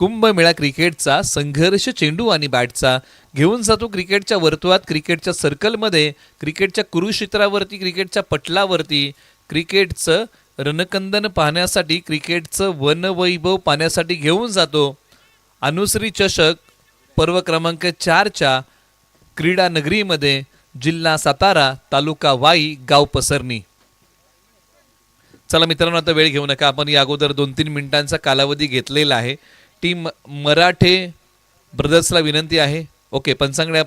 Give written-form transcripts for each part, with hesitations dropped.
कुंभमेळा क्रिकेटचा संघर्ष चेंडू आणि बॅटचा घेऊन जातो क्रिकेटच्या वर्तुळात, क्रिकेटच्या सर्कलमध्ये, क्रिकेटच्या कुरुक्षेत्रावरती, क्रिकेटच्या पटलावरती, क्रिकेटचं रणकंदन पाहण्यासाठी, क्रिकेटचं वनवैभव पाहण्यासाठी घेऊन जातो अनुश्री चषक पर्व क्रमांक 4च्या क्रीडा नगरीमध्ये, जिल्हा सातारा, तालुका वाई, गाव पसरणी. चला मित्रांनो, आता वेळ घेऊ नका. आपण या अगोदर 2-3 मिनिटांचा कालावधी घेतलेला आहे. टीम मराठे ब्रदर्सला विनंती आहे. ओके, पंचांकडे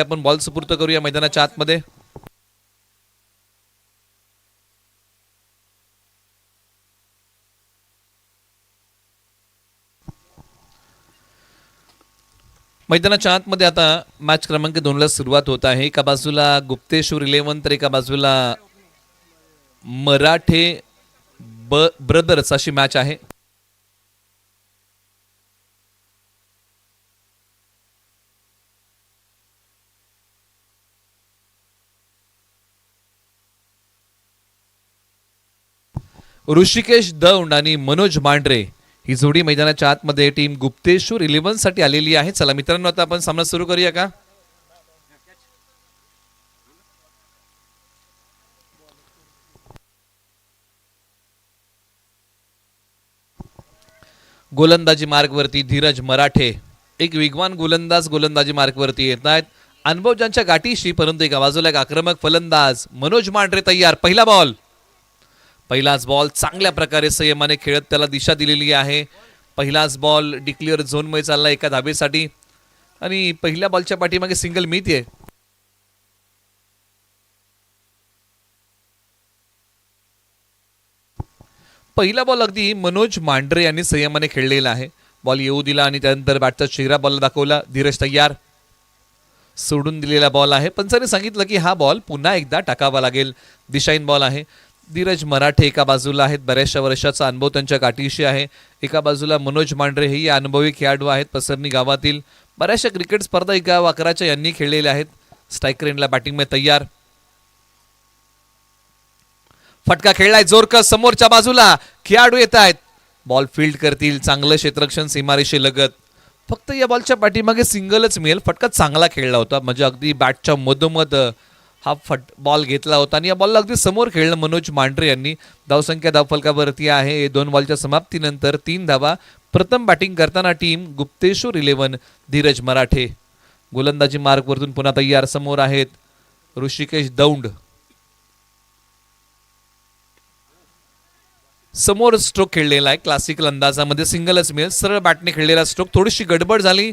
आपण बॉल सुपूर्द करूया मैदानाच्या आतमध्ये. मैदानाच्या आतमध्ये आता मॅच क्रमांक 2ला सुरुवात होत आहे. एका बाजूला गुप्तेश्वर 11 तर एका बाजूला मराठे ब्रदर्स अशी मॅच आहे. ऋषिकेश दौंड आणि मनोज मांढरे ही जोडी मैदानाच्या आतमध्ये टीम गुप्तेश्वर 11 साठी आलेली आहे. चला मित्रांनो, आता आपण सामना सुरू करूया का. गोलंदाजी मार्गवरती धीरज मराठे, एक वेगवान गोलंदाज गोलंदाजी मार्गवरती येत आहेत. अनुभव ज्यांच्या गाठीशी, परंतु एका बाजूला एक आक्रमक फलंदाज मनोज मांढरे तयार. पहिलाच बॉल चांगल्या प्रकारे संयमाने खेळत त्याला दिशा दिलेली आहे. पहिलाच बॉल डिक्लेअर झोन मध्ये चालला एका धाबेसाठी आणि पहिल्या बॉलच्या पाठीमागे सिंगल मिळते. पहिला बॉल अगदी मनोज मांढरे यांनी संयमाने खेळलेला आहे. बॉल येऊ दिला आणि त्यानंतर बॅटचा चेहरा बॉल दाखवला. धीरज तयार. सोडून दिलेला बॉल आहे. पंचाने सांगितलं की हा बॉल पुन्हा एकदा टाकावा लागेल. दिशाहीन बॉल आहे. धीरज मराठे एका बाजूला आहेत, बऱ्याचशा वर्षाचा अनुभव त्यांच्या गाठीशी आहे. एका बाजूला मनोज मांढरे हे अनुभवी खेळाडू आहेत. पसरणी गावातील बऱ्याचशा क्रिकेट स्पर्धा गाव 11च्या यांनी खेळलेल्या आहेत. स्ट्रायकर एंडला बॅटिंग मध्ये तयार. फटका खेळलाय जोरकस. समोरच्या बाजूला खेळाडू येत आहेत. बॉल फील्ड करतील. चांगलं क्षेत्ररक्षण सीमारेषे लगत. फक्त या बॉलच्या पाठीमागे सिंगलच मिळेल. फटका चांगला खेळला होता, म्हणजे अगदी बॅटच्या मधोमध हा बॉल घेतला होता आणि या बॉलला अगदी समोर खेळलं मनोज मांढरे यांनी. धावसंख्या धावफलकावरती आहे. 2 बॉलच्या समाप्तीनंतर 3 धावा. प्रथम बॅटिंग करताना टीम गुप्तेश्वर 11 धीरज मराठे. गोलंदाजी मार्गवरतून पुन्हा तयार. समोर आहेत ऋषिकेश दौंड. समोर स्ट्रोक खेळलेला आहे. क्लासिकल अंदाजामध्ये सिंगलच मिळेल. सरळ बॅटने खेळलेला स्ट्रोक. थोडीशी गडबड झाली,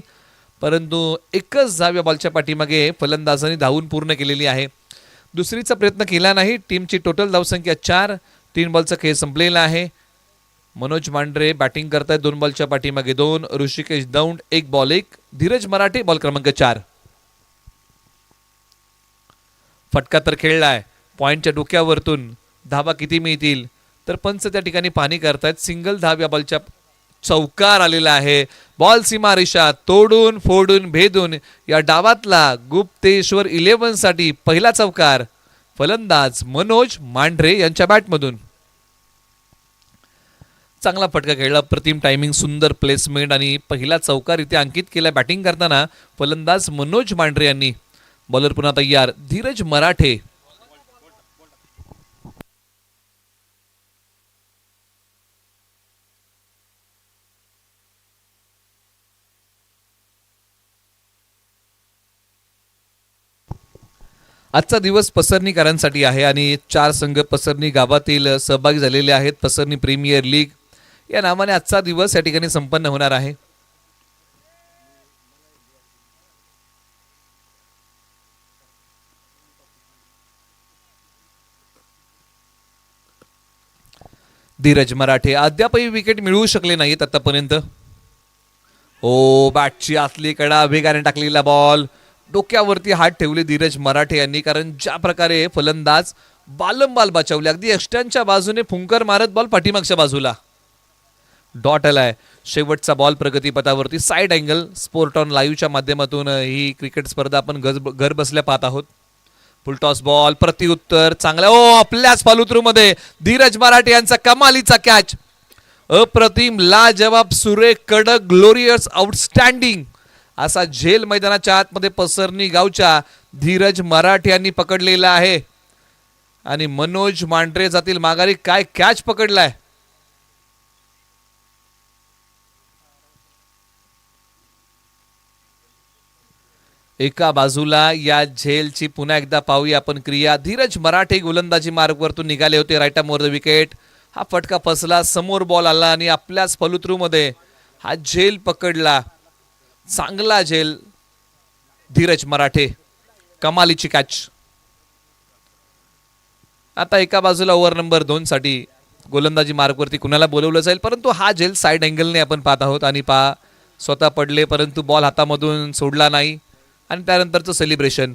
परंतु एकच धाव या बॉलच्या पाठीमागे फलंदाजांनी धावून पूर्ण केलेली आहे. दुसरीचा प्रयत्न केला नाही. टीमची टोटल धावसंख्या 4. 3 बॉलचा खेळ संपलेला आहे. मनोज मांढरे बॅटिंग करतायत. 2 बॉलच्या पाठीमागे 2. ऋषिकेश दौंड 1 बॉल 1. धीरज मराठे बॉल क्रमांक 4. फटका तर खेळलाय. पॉइंटच्या डोक्यावरतून धावा किती मिळतील तर पंच त्या ठिकाणी पाहणी करतायत. सिंगल धाव या बॉलच्या चौकार आलेला आहे. बॉल सीमारेषा तोडून फोडून भेदून या डावातला गुप्तेश्वर 11 साठी पहिला चौकार. फलंदाज मनोज मांढरे यांच्या बॅटमधून. चांगला फटका खेळला. प्रतिम टायमिंग, सुंदर प्लेसमेंट आणि पहिला चौकार इथे अंकित केला बॅटिंग करताना फलंदाज मनोज मांढरे यांनी. बॉलर पुन्हा तयार. धीरज मराठे. आजचा दिवस पसरणीकरांसाठी आहे आणि 4 संघ पसरणी गावातील सहभागी झालेले आहेत. पसरणी प्रीमियर लीग या नावाने आजचा दिवस या ठिकाणी संपन्न होणार आहे. धीरज मराठे अद्यापही विकेट मिळवू शकले नाहीत आतापर्यंत. बॅटची आतली कडा वेगाने टाकलेला बॉल. डोक्यावरती हात ठेवले धीरज मराठे यांनी, कारण ज्या प्रकारे फलंदाज बालंबाल बचावले. अगदी यष्ट्यांच्या बाजूने फुंकर मारत बॉल पाठीमागच्या बाजूला. डॉट आलाय. शेवटचा बॉल प्रगतीपथावरती. साइड अँगल स्पोर्ट ऑन लाईव्हच्या माध्यमातून ही क्रिकेट स्पर्धा आपण घर बसल्या पाहत आहोत. फुलटॉस बॉल, प्रतिउत्तर चांगला. आपल्याच फॉलोथ्रू मध्ये धीरज मराठे यांचा कमालीचा कॅच. अप्रतिम, लाजवाब, सुरेख, कडक, ग्लोरियस, आउटस्टँडिंग असा झेल मैदानाच्या आतमध्ये पसरणी गावच्या धीरज मराठे यांनी पकडलेला आहे. आणि मनोज मांढरे जातील माघारी. काय कॅच पकडलाय. एका बाजूला या झेलची पुन्हा एकदा पाहूया आपण क्रिया. धीरज मराठे गोलंदाजी मार्गवरतून निघाले होते. Right arm over the wicket. हा फटका फसला, समोर बॉल आला आणि आपल्याच फलुत्रू मध्ये हा झेल पकडला. चांगला झेल धीरज मराठे, कमालीची कॅच. आता एका बाजूला ओव्हर नंबर 2 साठी गोलंदाजी मार्गवरती कुणाला बोलवलं जाईल, परंतु हा झेल साइड अँगलने आपण पाहत आहोत. आणि स्वतः पडले परंतु बॉल हातामधून सोडला नाही. आणि त्यानंतरचं सेलिब्रेशन.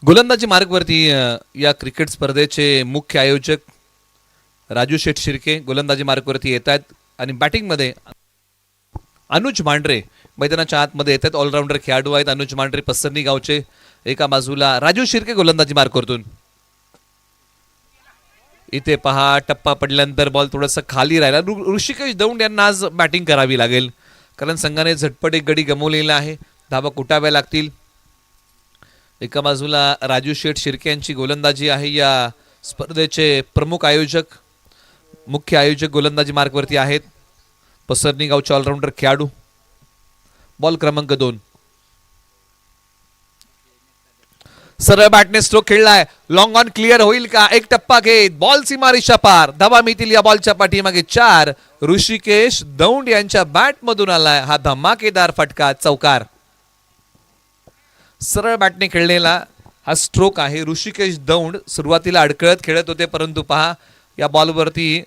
गोलंदाजी मार्गवरती या क्रिकेट स्पर्धेचे मुख्य आयोजक राजू शेठ शिर्के गोलंदाजी मार्गवरती येत आहेत. आणि बॅटिंगमध्ये अनुज मांढरे मैदानाच्या आतमध्ये येत आहेत. ऑलराऊंडर खेळाडू आहेत अनुज मांढरे पसरणी गावचे. एका बाजूला राजू शिर्के गोलंदाजी मार्गवरतून. इथे पहा, टप्पा पडल्यानंतर बॉल थोडासा खाली राहिला. ऋषिकेश दौंड यांना आज बॅटिंग करावी लागेल, कारण संघाने झटपट एक गडी गमावलेला आहे. धावा कुटाव्या लागतील. एका बाजूला राजू शेठ शिर्के यांची गोलंदाजी आहे. या स्पर्धेचे प्रमुख आयोजक, मुख्य आयोजक गोलंदाजी मार्गवरती आहेत. पसरणी गावचे ऑलराऊंडर खेळाडू. बॉल क्रमांक 2. सरळ बॅटने स्ट्रोक खेळलाय. लॉंग ऑन क्लिअर होईल का. एक टप्पा घेत बॉल सीमारेषा पार. धावा मिळतील या बॉलच्या पाठीमागे 4. ऋषिकेश दौंड यांच्या बॅट मधून आलाय हा धमाकेदार फटका, चौकार. सरळ बॅटने खेळलेला हा स्ट्रोक आहे. ऋषिकेश दौंड सुरुवातीला अडकळत खेळत होते, परंतु पहा या बॉलवरती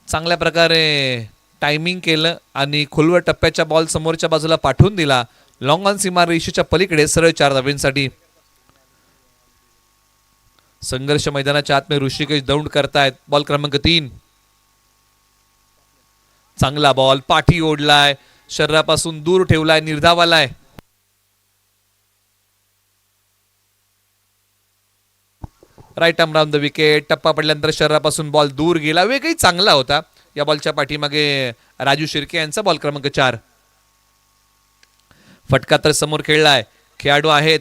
चांगल्या प्रकारे टायमिंग केलं आणि खोलवर टप्प्याच्या बॉल समोरच्या बाजूला पाठवून दिला. लॉंग ऑन सीमारेषेच्या पलीकडे सरळ 4 धावांसाठी. संघर्ष मैदानाच्या आतमध्ये ऋषिकेश दौंड करतायत. बॉल क्रमांक 3. चांगला बॉल, पाठी ओढलाय, शरीरापासून दूर ठेवलाय, निर्धावालाय. Right arm round the wicket. टप्पा पडल्यानंतर शरीरापासून बॉल दूर गेला. वेगही चांगला होता. या बॉलच्या पाठीमागे राजू शिर्के यांचा बॉल क्रमांक 4. फटका तर समोर खेळलाय. खेळाडू आहेत.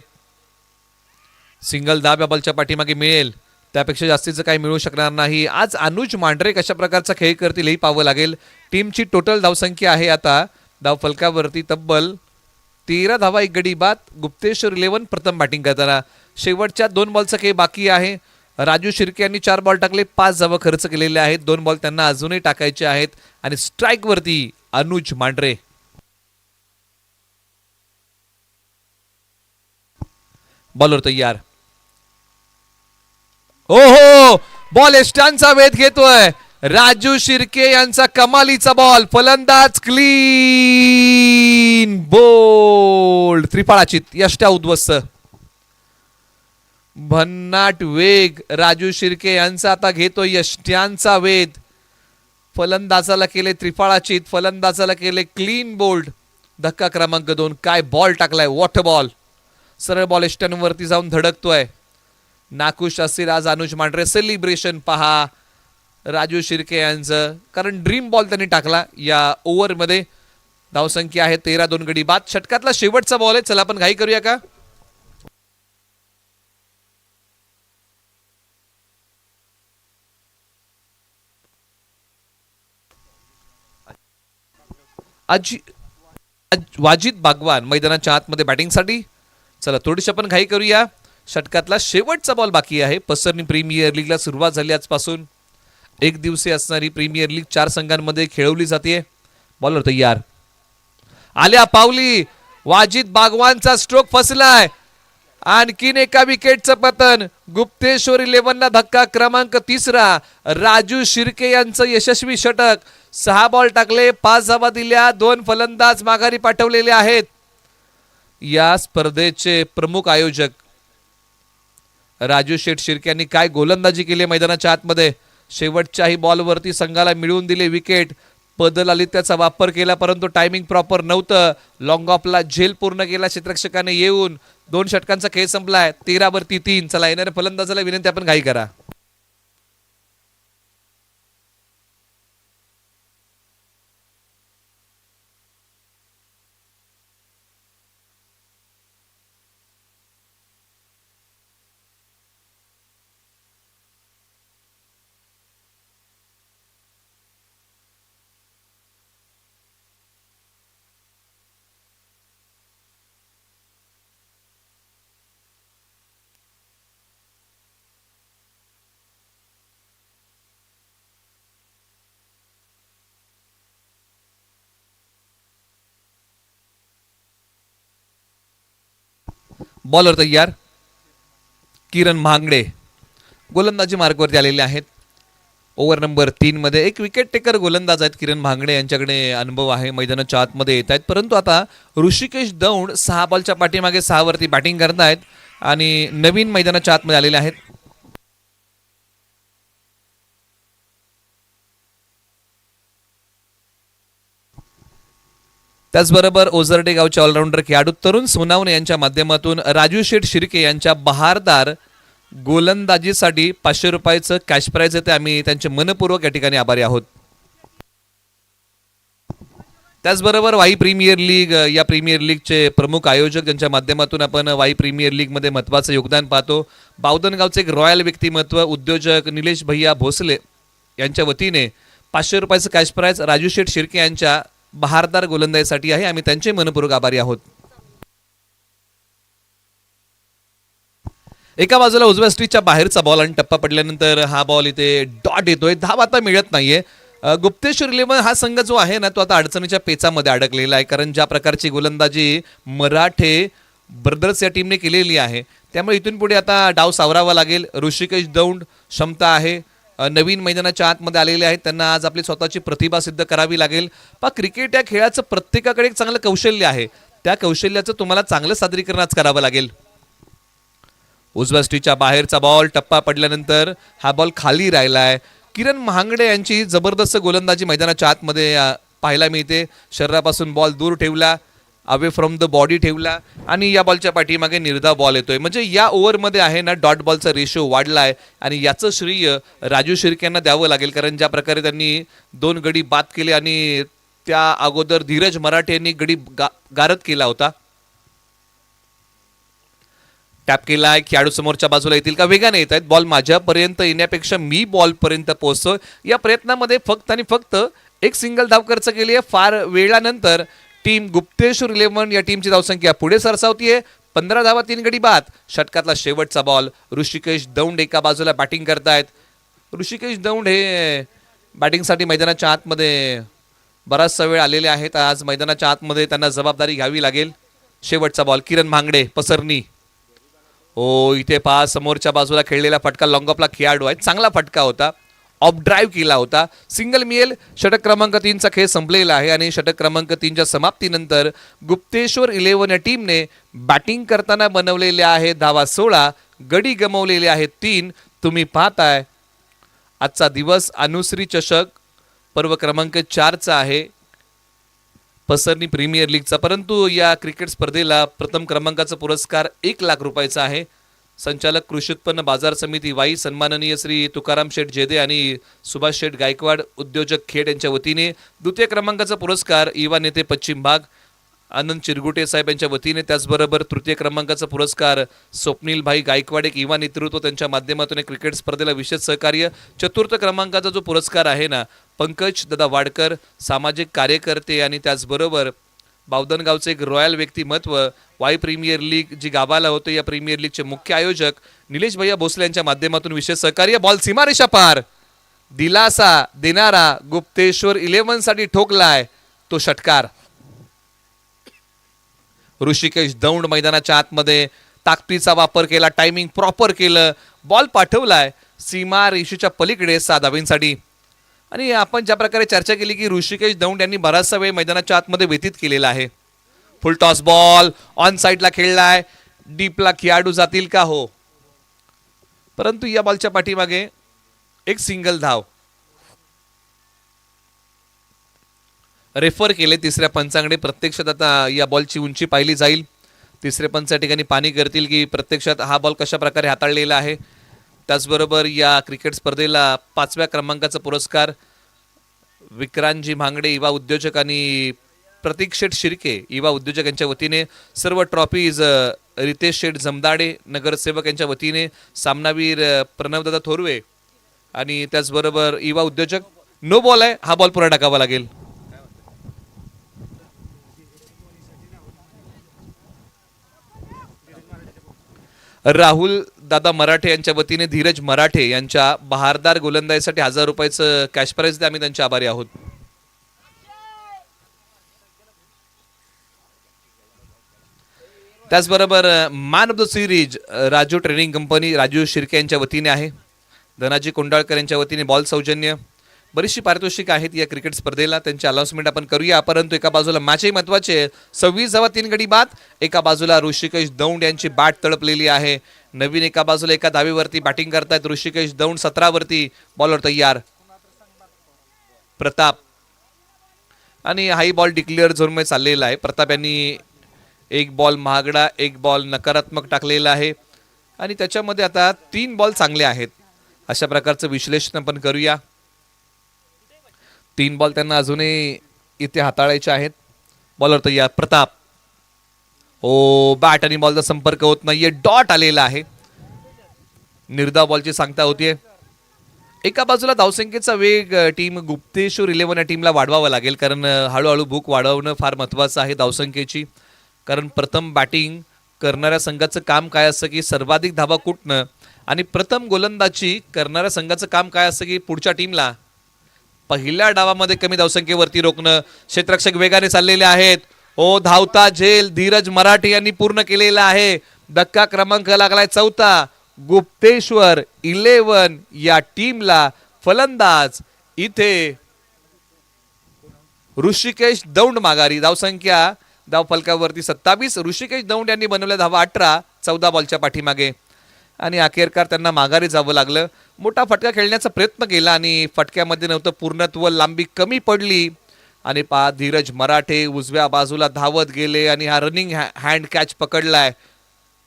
सिंगल धाब या बॉलच्या पाठीमागे मिळेल, त्यापेक्षा जास्तीचं काही मिळू शकणार नाही. आज अनुज मांढरे कशा प्रकारचा खेळ करतील हेही पाहावं लागेल. टीमची टोटल धावसंख्या आहे आता धाव फलकावरती तब्बल 13 धावा, 1 गडी बाद. गुप्तेश्वर 11 प्रथम बॅटिंग करताना. शेवटच्या 2 बॉलचा खेळ बाकी आहे. राजू शिर्के यांनी 4 बॉल टाकले, 5 धावा खर्च केलेले आहेत. 2 बॉल त्यांना अजूनही टाकायचे आहेत. आणि स्ट्राईक वरती अनुज मांढरे. बॉलर तयार. ओहो, बॉल एस्टांचा वेध घेतोय राजू शिर्के यांचा. कमालीचा बॉल. फलंदाज क्लीन बोल्ड. त्रिफळाचीत. यष्ट्या उद्ध्वस्त. भन्नाट वेग राजू शिर्के यांचा आता घेतोय यष्ट्यांचा वेध. फलंदाजाला केले त्रिफळाचीत, फलंदाजाला केले क्लीन बोल्ड. धक्का क्रमांक 2. काय बॉल टाकलाय, वॉटर बॉल. सरळ बॉल एस्टनवरती जाऊन धडकतोय. नाखुश असेल आज अनुज मांढरे. सेलिब्रेशन पहा राजू शिर्के यांचं, कारण ड्रीम बॉल त्यांनी टाकला या ओव्हरमध्ये. धावसंख्या आहे 13, 2 गडी बाद. षटकातला शेवटचा बॉल आहे. चला आपण घाई करूया का. वाजिद बागवान मैदानाच्या आतमध्ये बॅटिंगसाठी. चला थोडीशी आपण घाई करूया. षटकातला शेवटचा बॉल बाकी आहे. पसरणी प्रीमियर लीगला सुरुवात झाली आजपासून. 1 दिवसीय असणारी प्रीमियर लीग 4 संघांमध्ये खेळवली जाते. बॉलर तयार. आल्या पावली. वाजिद बागवानचा स्ट्रोक फसलाय. आणखीन एका विकेटचं पतन. गुप्तेश्वर 11ला धक्का क्रमांक 3. राजू शिर्के यांचं यशस्वी षटक. 6 बॉल टाकले, 5 धावा दिल्या, 2 फलंदाज माघारी पाठवलेले आहेत. या स्पर्धेचे प्रमुख आयोजक राजू शेठ शिर्के यांनी काय गोलंदाजी केली मैदानाच्या आतमध्ये. शेवटच्याही बॉलवरती संघाला मिळवून दिले विकेट. पदलालित्याचा वापर केला परंतु टायमिंग प्रॉपर नव्हतं. लॉंग ऑफला झेल पूर्ण केला क्षेत्ररक्षकाने येऊन. 2 षटकांचा खेळ संपलाय. 13 वरती 3. चला येणाऱ्या फलंदाजाला विनंती आपण घाई करा. बॉलर तयार. किरण महागडे गोलंदाजी मार्गवरती आलेले आहेत. ओव्हर नंबर 3 मध्ये एक विकेट टेकर गोलंदाज आहेत किरण भांगडे. यांच्याकडे अनुभव आहे. मैदानाच्या आतमध्ये येत आहेत परंतु आता ऋषिकेश दौंड 6 बॉलच्या पाठीमागे 6 वरती बॅटिंग करतायत आणि नवीन मैदानाच्या आतमध्ये आलेले आहेत. त्याचबरोबर ओझरडे गावचे ऑलराऊंडर खेळाडू तरुण सोनावणे यांच्या माध्यमातून राजू शेठ शिर्के यांच्या बहारदार गोलंदाजीसाठी 500 रुपयाचं कॅश प्राइज आहे. ते आम्ही त्यांचे मनपूर्वक या ठिकाणी आभारी आहोत. त्याचबरोबर वाई प्रीमियर लीग या प्रीमियर लीगचे प्रमुख आयोजक ज्यांच्या माध्यमातून आपण वाई प्रीमियर लीगमध्ये महत्त्वाचं योगदान पाहतो. बावधनगावचे एक रॉयल व्यक्तिमत्व उद्योजक निलेश भैया भोसले यांच्या वतीने 500 रुपयाचं कॅश प्राइज राजू शेठ शिर्के यांच्या बहारदार गोलंदाजीसाठी आहे. आम्ही त्यांचे मनपूर्वक आभारी आहोत. एका बाजूला उजव्या स्ट्रीटच्या बाहेरचा बॉल आणि टप्पा पडल्यानंतर हा बॉल इथे डॉट येतोय. धाव आता मिळत नाहीये. गुप्तेश्वर 11 हा संघ जो आहे ना तो आता अडचणीच्या पेचामध्ये अडकलेला आहे कारण ज्या प्रकारची गोलंदाजी मराठे ब्रदर्स या टीमने केलेली आहे त्यामुळे इथून पुढे आता डाव सावरावा लागेल. ऋषिकेश दौंड क्षमता आहे. नवीन मैदानाच्या आतमध्ये आलेले आहेत. त्यांना आज आपली स्वतःची प्रतिभा सिद्ध करावी लागेल. पण क्रिकेट या खेळाचं प्रत्येकाकडे एक चांगलं कौशल्य आहे. त्या कौशल्याचं तुम्हाला चांगलं सादरीकरण आज करावं लागेल. उजव्या स्ट्रीटच्या बाहेरचा बॉल टप्पा पडल्यानंतर हा बॉल खाली राहिलाय. किरण महांगडे यांची जबरदस्त गोलंदाजी मैदानाच्या आतमध्ये पाहायला मिळते. शरीरापासून बॉल दूर ठेवला, अवे फ्रॉम द बॉडी ठेवला आणि या बॉलच्या पाठीमागे निर्धाव बॉल येतोय. म्हणजे या ओव्हरमध्ये आहे ना डॉट बॉलचा रेशो वाढलाय आणि याचं श्रेय राजू शिर्के यांना द्यावं लागेल कारण ज्या प्रकारे त्यांनी 2 गडी बाद केले आणि त्या अगोदर धीरज मराठे यांनी गडी गारद केला होता. टॅप केलाय. खेळाडू समोरच्या बाजूला येतील का? वेगाने येत आहेत. बॉल माझ्यापर्यंत येण्यापेक्षा मी बॉल पर्यंत पोहोचतो. या प्रयत्नामध्ये फक्त आणि फक्त एक सिंगल धाव खर्च केली आहे. फार वेळानंतर टीम गुप्तेश्वर 11 या टीमची धावसंख्या पुढे सरसावतीये. 15 धावा 3 गडी बाद. षटकातला शेवटचा बॉल. ऋषिकेश दौंड एका बाजूला बॅटिंग करतायत. ऋषिकेश दौंड हे बॅटिंगसाठी मैदानाच्या आतमध्ये बराचसा वेळ आलेले आहेत. आज मैदानाच्या आतमध्ये त्यांना जबाबदारी घ्यावी लागेल. शेवटचा बॉल. किरण भांगडे पसरणी. इथे पहा समोरच्या बाजूला खेळलेला फटका लॉंग ऑफला खेळाडू आहे. चांगला फटका होता. ऑफ ड्राईव्ह केला होता. सिंगल मिळेल. षटक क्रमांक 3चा खेळ संपलेला आहे आणि षटक क्रमांक 3च्या समाप्तीनंतर गुप्तेश्वर 11 या टीमने बॅटिंग करताना बनवलेले आहे धावा 16, गडी गमवलेले आहेत 3. तुम्ही पाहताय आजचा दिवस अनुश्री चषक पर्व क्रमांक 4चा आहे पसरणी प्रीमियर लीगचा. परंतु या क्रिकेट स्पर्धेला प्रथम क्रमांकाचा पुरस्कार 1 लाख रुपयाचा आहे. संचालक कृषी उत्पन्न बाजार समिती वाई सन्माननीय श्री तुकाराम शेठ जेदे आणि सुभाष शेठ गायकवाड उद्योजक खेड यांच्या वतीने. द्वितीय क्रमांकाचा पुरस्कार युवा नेते पश्चिम भाग आनंद चिरगुटे साहेब यांच्या वतीने. त्याचबरोबर तृतीय क्रमांकाचा पुरस्कार स्वप्नील भाई गायकवाड एक युवा नेतृत्व त्यांच्या माध्यमातून क्रिकेट स्पर्धेला विशेष सहकार्य. चतुर्थ क्रमांकाचा जो पुरस्कार आहे ना पंकज दादा वाडकर सामाजिक कार्यकर्ते आणि त्याचबरोबर बावधनगावचे एक रॉयल व्यक्तिमत्व वाई प्रीमियर लीग जी गावाला होते या प्रीमियर लीगचे मुख्य आयोजक निलेश भैया भोसले यांच्या माध्यमातून विशेष सहकार्य. बॉल सीमारेषा पार. दिलासा देणारा गुप्तेश्वर 11 साठी ठोकलाय तो षटकार. ऋषिकेश दौंड मैदानाच्या आतमध्ये ताकदीचा वापर केला. टायमिंग प्रॉपर केलं. बॉल पाठवलाय सीमा रेषेच्या पलीकडे 6 धावांसाठी. आणि आपण ज्या प्रकारे चर्चा केली की ऋषिकेश दौंड यांनी बराचसा वेळ मैदानाच्या आतमध्ये व्यतीत केलेला आहे. फुल टॉस बॉल ऑन साइडला खेळलाय. डीपला खेळाडू जातील का? हो, परंतु या बॉलच्या पाठीमागे एक सिंगल धाव. रेफर केले तिसऱ्या पंचांकडे. प्रत्यक्षात आता या बॉलची उंची पाहिली जाईल. तिसरे पंच या ठिकाणी पाहणी करतील की प्रत्यक्षात हा बॉल कशा प्रकारे हाताळलेला आहे. त्याचबरोबर या क्रिकेट स्पर्धेला 5व्या क्रमांकाचा पुरस्कार विक्रांतजी भांगडे युवा उद्योजक आणि प्रतीक शेठ शिर्के युवा उद्योजक यांच्या वतीने. सर्व ट्रॉफीज रितेश शेठ जमदाडे नगरसेवक यांच्या वतीने. सामनावीर प्रणवदादा थोरवे आणि त्याचबरोबर युवा उद्योजक. नो बॉल आहे, हा बॉल पुन्हा टाकावा लागेल. राहुल दादा मराठे यांच्या वतीने धीरज मराठे यांच्या बहारदार गोलंदाजीसाठी 1000 रुपयाचं कॅश प्राइज आम्ही त्यांचे आभारी आहोत. त्याचबरोबर man of the series Raju training company Raju Shirke यांच्या वतीने आहे. धनाजी कोंडाळकर यांच्या वतीने बॉल सौजन्य. बरीचशी पारितोषिक आहेत या क्रिकेट स्पर्धेला, त्यांची अनाउन्समेंट आपण करूया. परंतु एका बाजूला मॅचही महत्वाची आहे. 26 गडी बाद. एका बाजूला ऋषिकेश दौंड यांची बॅट तडपलेली आहे. नवीन एका बाजूला एका धावेवरती बॅटिंग करतायत ऋषिकेश दौंड. 17 बॉलर तयार प्रताप आणि हाई बॉल डिक्लेअर झोनमध्ये चाललेला आहे. प्रताप यांनी एक बॉल महागडा, एक बॉल नकारात्मक टाकलेला आहे आणि त्याच्यामध्ये आता 3 बॉल चांगले आहेत. अशा प्रकारचं विश्लेषण आपण करूया. 3 बॉल त्यांना अजूनही इथे हाताळायचे आहेत. बॉलर तयार प्रताप. ओ बॅट आणि बॉलचा संपर्क होत नाहीये. डॉट आलेला आहे. निर्धाव बॉलची सांगता होतीये. एका बाजूला धावसंख्येचा वेग टीम गुप्तेश्वर 11 या टीमला वाढवावा लागेल, कारण हळूहळू भूक वाढवणं फार महत्वाचं आहे धावसंख्येची. कारण प्रथम बॅटिंग करणाऱ्या संघाचं काम काय असतं की सर्वाधिक धावा कुठणं, आणि प्रथम गोलंदाजी करणाऱ्या संघाचं काम काय असतं की पुढच्या टीमला पहिल्या डावामध्ये कमी धावसंख्येवरती रोखणं. क्षेत्ररक्षक वेगाने चाललेले आहेत. ओ धावता झेल धीरज मराठे यांनी पूर्ण केलेला आहे. धक्का क्रमांक लागलाय 4. गुप्तेश्वर 11 या टीमला फलंदाज इथे ऋषिकेश दौंड माघारी. धावसंख्या धाव फलकावरती 27. ऋषिकेश दौंड यांनी बनवल्या धावा 18 14 बॉलच्या पाठीमागे, आणि अखेरकार त्यांना माघारी जावं लागलं. मोठा फटका खेळण्याचा प्रयत्न केला आणि फटक्यामध्ये नव्हतं पूर्णत्व, लांबी कमी पडली. आणि धीरज मराठे उजव्या बाजूला धावत गेले आणि हा रनिंग हँड कॅच पकडलाय.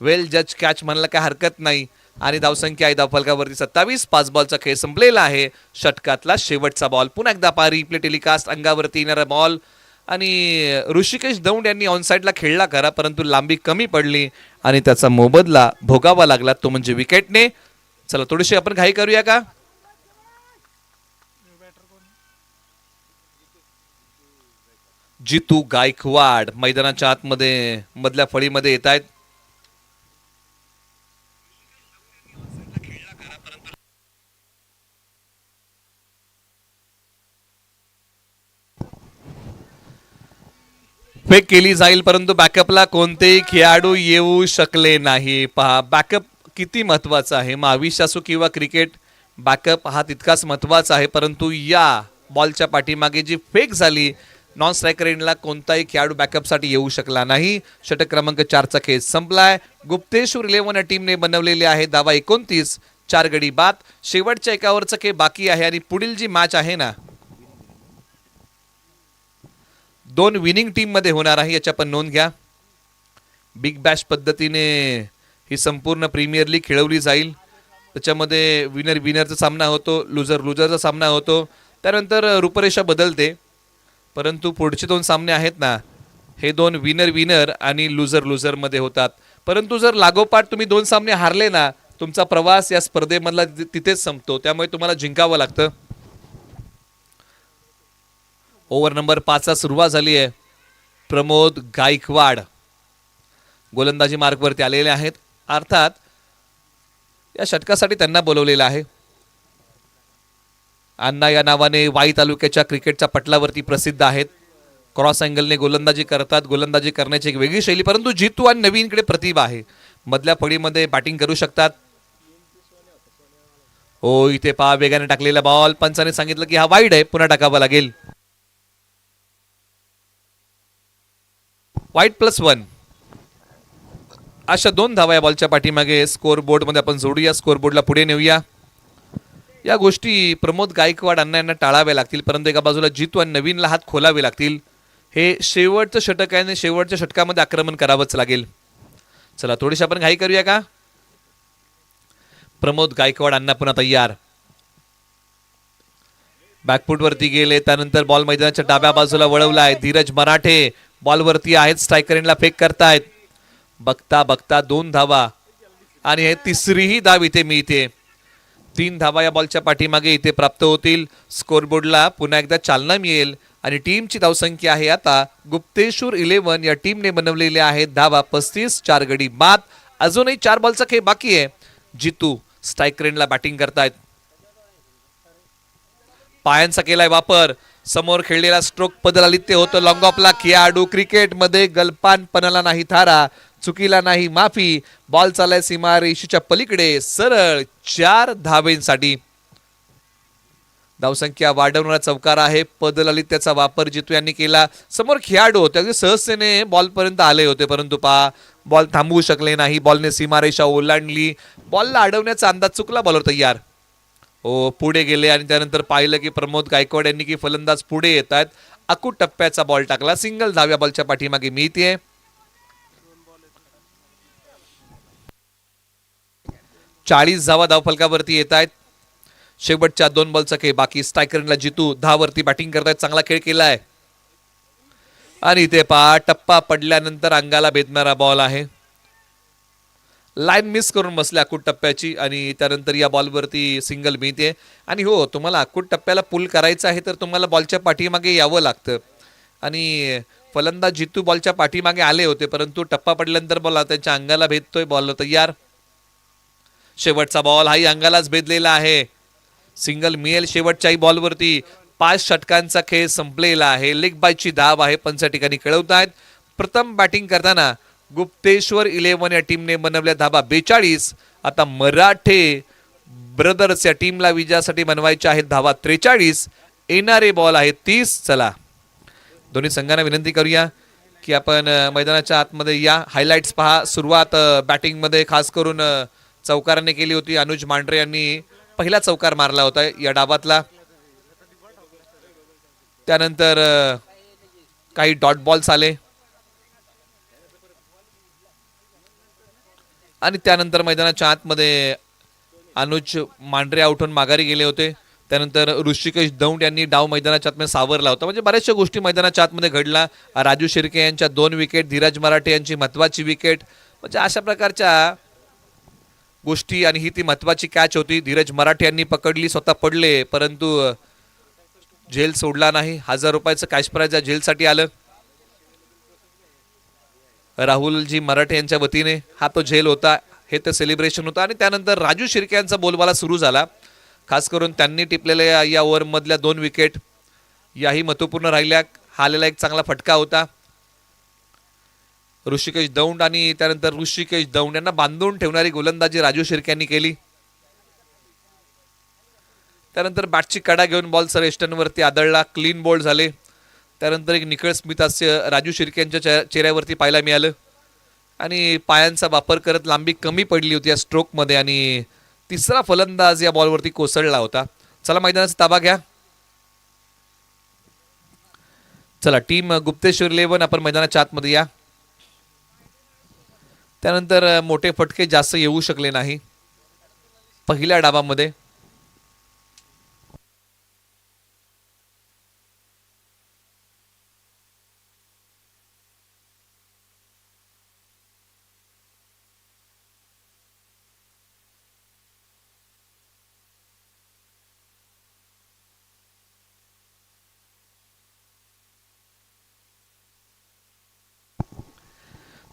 वेल जज कॅच म्हणलं काय हरकत नाही. आणि धावसंख्या आहे धावफलकावरती 27. 5 बॉलचा खेळ संपलेला आहे. षटकातला शेवटचा बॉल. पुन्हा एकदा रिप्ले टेलिकास्ट अंगावरती येणारा बॉल, आणि ऋषिकेश दौंड यांनी ऑनसाईडला खेळला खरा, परंतु लांबी कमी पडली आणि त्याचा मोबदला भोगावा लागला, तो म्हणजे विकेटने. चला थोडीशी आपण घाई करूया का. जितू गायकवाड मैदानाच्या आतमध्ये मधल्या फळीमध्ये येत आहेत. फेक केली जाईल, परंतु बॅकअपला कोणतेही खेळाडू येऊ शकले नाही. पहा बॅकअप किती महत्वाचा आहे. महाविश्व असो किंवा क्रिकेट, बॅकअप हा तितकाच महत्वाचा आहे. परंतु या बॉलच्या पाठीमागे जी फेक झाली, नॉन स्ट्रायकर एंडला कोणताही खेळाडू बॅकअपसाठी येऊ शकला नाही. षटक क्रमांक 4चा खेळ संपलाय. गुप्तेश्वर 11 या टीमने बनवलेले आहे धावा 29. 4 गडी बाद. शेवटच्या एकावरचा खेळ बाकी आहे आणि पुढील जी मॅच आहे ना, 2 विनिंग टीम मध्ये होणार आहे, याची आपण नोंद घ्या. बिग बॅश पद्धतीने ही संपूर्ण प्रीमियर लीग खेळवली जाईल. त्याच्यामध्ये विनर विनरचा सामना होतो, लुझर लुझरचा सामना होतो, त्यानंतर रूपरेषा बदलते. परंतु पुढचे 2 सामने आहेत ना, हे 2 विनर विनर आणि लुझर लुझर मध्ये होतात. परंतु जर लागोपाठ तुम्ही 2 सामने हारले ना, तुमचा प्रवास या स्पर्धेमधला तिथेच संपतो. त्यामुळे तुम्हाला जिंकावं लागतं. ओव्हर नंबर 5 सुरुवात झाली आहे. प्रमोद गायकवाड गोलंदाजी मार्कवरती आलेले आहेत. अर्थात या षटकासाठी त्यांना बोलवलेलं आहे. अण्णा या नावाने वाई तालुक्याच्या क्रिकेटच्या पटलावरती प्रसिद्ध आहेत. क्रॉस अँगलने गोलंदाजी करतात. गोलंदाजी करण्याची एक वेगळी शैली, परंतु जितू आणि नवीनकडे प्रतिभा आहे. मधल्या फळीमध्ये बॅटिंग करू शकतात. हो इथे पहा वेगाने टाकलेला बॉल. पंचाने सांगितलं की हा वाईड आहे, पुन्हा टाकावा लागेल. वाईड +1. अशा 2 धावा या बॉलच्या पाठीमागे. स्कोर बोर्ड मध्ये आपण जोडूया, स्कोर बोर्डला पुढे नेऊया. या गोष्टी प्रमोद गायकवाड यांना टाळाव्या लागतील, परंतु एका बाजूला जितू आणि नवीनला हात खोलावे लागतील. हे शेवटचं षटक आहे आणि शेवटच्या षटकामध्ये आक्रमण करावंच लागेल. चला थोडीशी आपण घाई करूया का. प्रमोद गायकवाड अण्णा पुन्हा तयार. बॅकफूटवरती गेले, त्यानंतर बॉल मैदानाच्या डाव्या बाजूला वळवलाय. धीरज मराठे बॉलवरती आहेत, स्ट्रायकरला फेक करतायत. बघता बघता 2 धावा आणि हे तिसरीही धाव इथे मिळते. 3 धावा या बॉलच्या पाठीमागे इथे प्राप्त होतील. स्कोरबोर्डला पुन्हा एकदा चालना मिळेल आणि टीमची धावसंख्या आहे आता गुप्तेश्वर 11 या टीमने बनवलेल्या आहेत धावा 35, 4 गडी बाद. अजूनही 4 बॉलचा खेळ बाकी आहे. जितू स्ट्रायकरला बॅटिंग करतायत. पायांचा केलाय वापर, समोर खेळलेला स्ट्रोक बदलालित्य होतं. लॉंग ऑफला खेळाडू क्रिकेटमध्ये गलपानपणाला नाही थारा, चुकीला नाही माफी. बॉल चालाय सीमारेषेच्या पलीकडे सरळ 4 धावेंसाठी. धावसंख्या वाढवणारा चौकार आहे. पदलालित्याचा वापर जितू यांनी केला. समोर खेळाडू होते, अगदी सहजतेने बॉल पर्यंत आले होते, परंतु बॉल थांबवू शकले नाही. बॉलने सीमारेषा ओलांडली. बॉलला अडवण्याचा अंदाज चुकला. बॉलर तयार हो, पुढे गेले आणि त्यानंतर पाहिलं की प्रमोद गायकवाड यांनी की फलंदाज पुढे येत आहेत. अकूट टप्प्याचा बॉल टाकला. सिंगल धाव्या बॉलच्या पाठीमागे मिळते. 40 धावा धावफलकावरती येत आहेत. शेवटच्या 2 बॉलचा खेळ बाकी. स्ट्रायकरला जितू धावरती बॅटिंग करतायत. चांगला खेळ केलाय आणि इथे टप्पा पडल्यानंतर अंगाला भेदणारा बॉल आहे. लाईन मिस करून बसले अकूट टप्प्याची आणि त्यानंतर या बॉलवरती सिंगल मिळते. आणि हो, तुम्हाला अकूट टप्प्याला पुल करायचं आहे तर तुम्हाला बॉलच्या पाठीमागे यावं लागतं आणि फलंदाज जितू बॉलच्या पाठीमागे आले होते, परंतु टप्पा पडल्यानंतर बॉल त्यांच्या अंगाला भेदतोय. बॉल तयार. शेवटचा बॉल हाही अंगालाच भेदलेला आहे. सिंगल मिळेल शेवटच्याही बॉलवरती. 5 षटकांचा खेळ संपलेला आहे. लेग बायची धाव आहे 5 ठिकाणी कळवत आहेत. प्रथम बॅटिंग करताना गुप्तेश्वर 11 या टीमने बनवल्या धाबा 42. आता मराठे ब्रदर्स या टीमला विजयासाठी बनवायच्या आहेत धावा 43. येणारे बॉल आहेत 30. चला दोन्ही संघांना विनंती करूया की आपण मैदानाच्या आतमध्ये या. हायलाइट्स पहा. सुरुवात बॅटिंगमध्ये खास करून चौकाराने केली होती. अनुज मांढरे यांनी पहिला चौकार मारला होता या डावातला. त्यानंतर काही डॉट बॉल्स आले आणि त्यानंतर मैदानाच्या आतमध्ये अनुज मांढरे आउट होऊन माघारी गेले होते. त्यानंतर ऋषिकेश दौंड यांनी डाव मैदानाच्या आतमध्ये सावरला होता. म्हणजे बऱ्याचशा गोष्टी मैदानाच्या आतमध्ये घडला. राजू शिर्के यांच्या 2 विकेट, धीरज मराठे यांची महत्वाची विकेट, म्हणजे अशा प्रकारच्या गोष्टी. आणि ही ती महत्वाची कॅच होती. धीरज मराठे यांनी पकडली, स्वतः पडले, परंतु झेल सोडला नाही. 1000 रुपयाचं कॅश प्राइज या झेलसाठी आलं. राहुलजी मराठे यांच्या वतीने हा तो झेल होता, हे ते सेलिब्रेशन होतं. आणि त्यानंतर राजू शिर्के यांचा बोलबाला सुरू झाला. खास करून त्यांनी टिपलेल्या या ओव्हरमधल्या 2 विकेट याही महत्वपूर्ण राहिल्या. हा आलेला एक चांगला फटका होता. ऋषिकेश दौंड आणि त्यानंतर ऋषिकेश दौंड यांना बांधून ठेवणारी गोलंदाजी राजू शिर्के यांनी केली. त्यानंतर बॅटची कडा घेऊन बॉल सर एस्टनवरती आदळला. क्लीन बोल्ड झाले. त्यानंतर एक निखळ स्मित हास्य राजू शिर्के यांच्या चेहऱ्यावरती पाहायला मिळालं आणि पायांचा वापर करत लांबी कमी पडली होती या स्ट्रोकमध्ये आणि तिसरा फलंदाज या बॉलवरती कोसळला होता. चला मैदानाचा ताबा घ्या. चला टीम गुप्तेश्वर 11 आपण मैदानाच्या आतमध्ये या. त्यानंतर मोठे फटके जास्त येऊ शकले नाही पहिल्या डावामध्ये.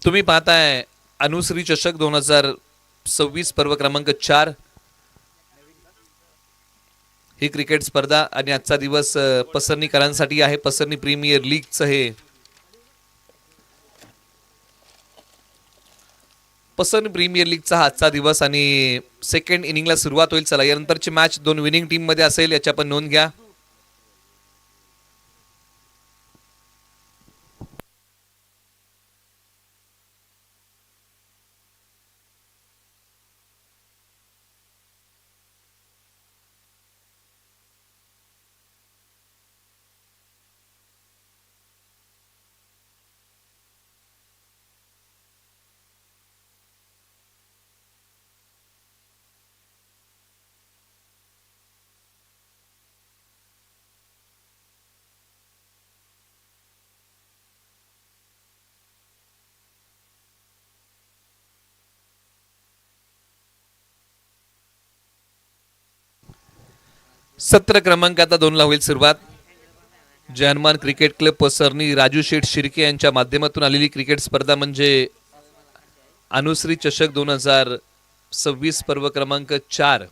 तुम्ही पाहताय अनुश्री चषक 2026 पर्व क्रमांक 4 ही क्रिकेट स्पर्धा आणि आजचा दिवस पसरणीकरांसाठी आहे. पसरणी प्रीमियर लीगचं हे पसरणी प्रीमियर लीगचा हा आजचा दिवस आणि सेकंड इनिंगला सुरुवात होईल. चला यानंतरची मॅच 2 विनिंग टीम मध्ये असेल, याची आपण नोंद घ्या. सत्र क्रमांक आता 2 ला होईल सुरुवात. जय हनुमान क्रिकेट क्लब पसरणी राजू शेठ शिर्के यांच्या माध्यमातून आलेली क्रिकेट स्पर्धा म्हणजे अनुश्री चषक 2026 पर्व क्रमांक 4.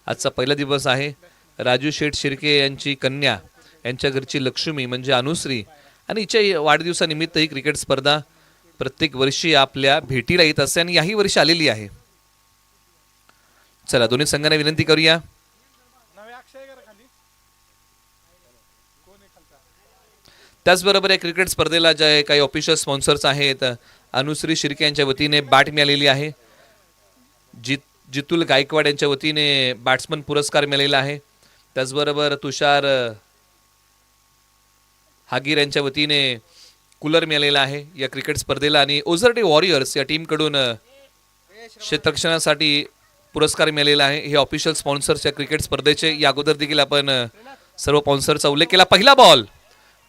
आजचा पहिला दिवस आहे. राजू शेठ शिर्के यांची कन्या, यांच्या घरची लक्ष्मी म्हणजे अनुश्री आणि हिच्या वाढदिवसानिमित्त ही क्रिकेट स्पर्धा प्रत्येक वर्षी आपल्या भेटीला येत असते आणि याही वर्षी आलेली आहे. चला दोन्ही संघांना विनंती करूया. त्याचबरोबर या क्रिकेट स्पर्धेला जे काही ऑफिशियल स्पॉन्सर्स आहेत, अनुश्री शिर्के यांच्या वतीने बॅट मिळालेली आहे. जितुल गायकवाड यांच्या वतीने बॅट्समन पुरस्कार मिळालेला आहे. त्याचबरोबर तुषार हागीर यांच्या वतीने कूलर मिळालेला आहे या क्रिकेट स्पर्धेला. आणि ओझरडे वॉरियर्स या टीमकडून क्षेत्ररक्षणासाठी पुरस्कार मिळालेला आहे. हे ऑफिशियल स्पॉन्सर्स या क्रिकेट स्पर्धेचे. या अगोदर देखील आपण सर्व स्पॉन्सरचा उल्लेख केला. पहिला बॉल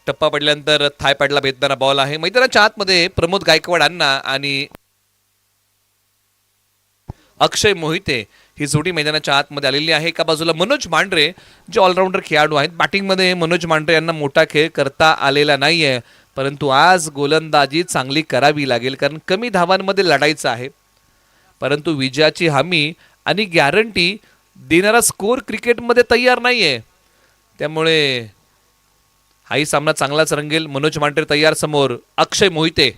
टप्पा पडल्यानंतर थाय पॅडला भेटणारा बॉल आहे. मैदानाच्या आतमध्ये प्रमोद गायकवाड अण्णा आणि अक्षय मोहिते ही जोडी मैदानाच्या आतमध्ये आलेली आहे. एका बाजूला मनोज मांढरे जे ऑलराऊंडर खेळाडू आहेत. बॅटिंगमध्ये मनोज मांढरे यांना मोठा खेळ करता आलेला नाहीये, परंतु आज गोलंदाजी चांगली करावी लागेल कारण कमी धावांमध्ये लढायचं आहे. परंतु विजयाची हमी आणि गॅरंटी देणारा स्कोर क्रिकेटमध्ये तयार नाहीये, त्यामुळे हाही सामना चांगलाच रंगेल. मनोज मांढरे तयार, समोर अक्षय मोहिते.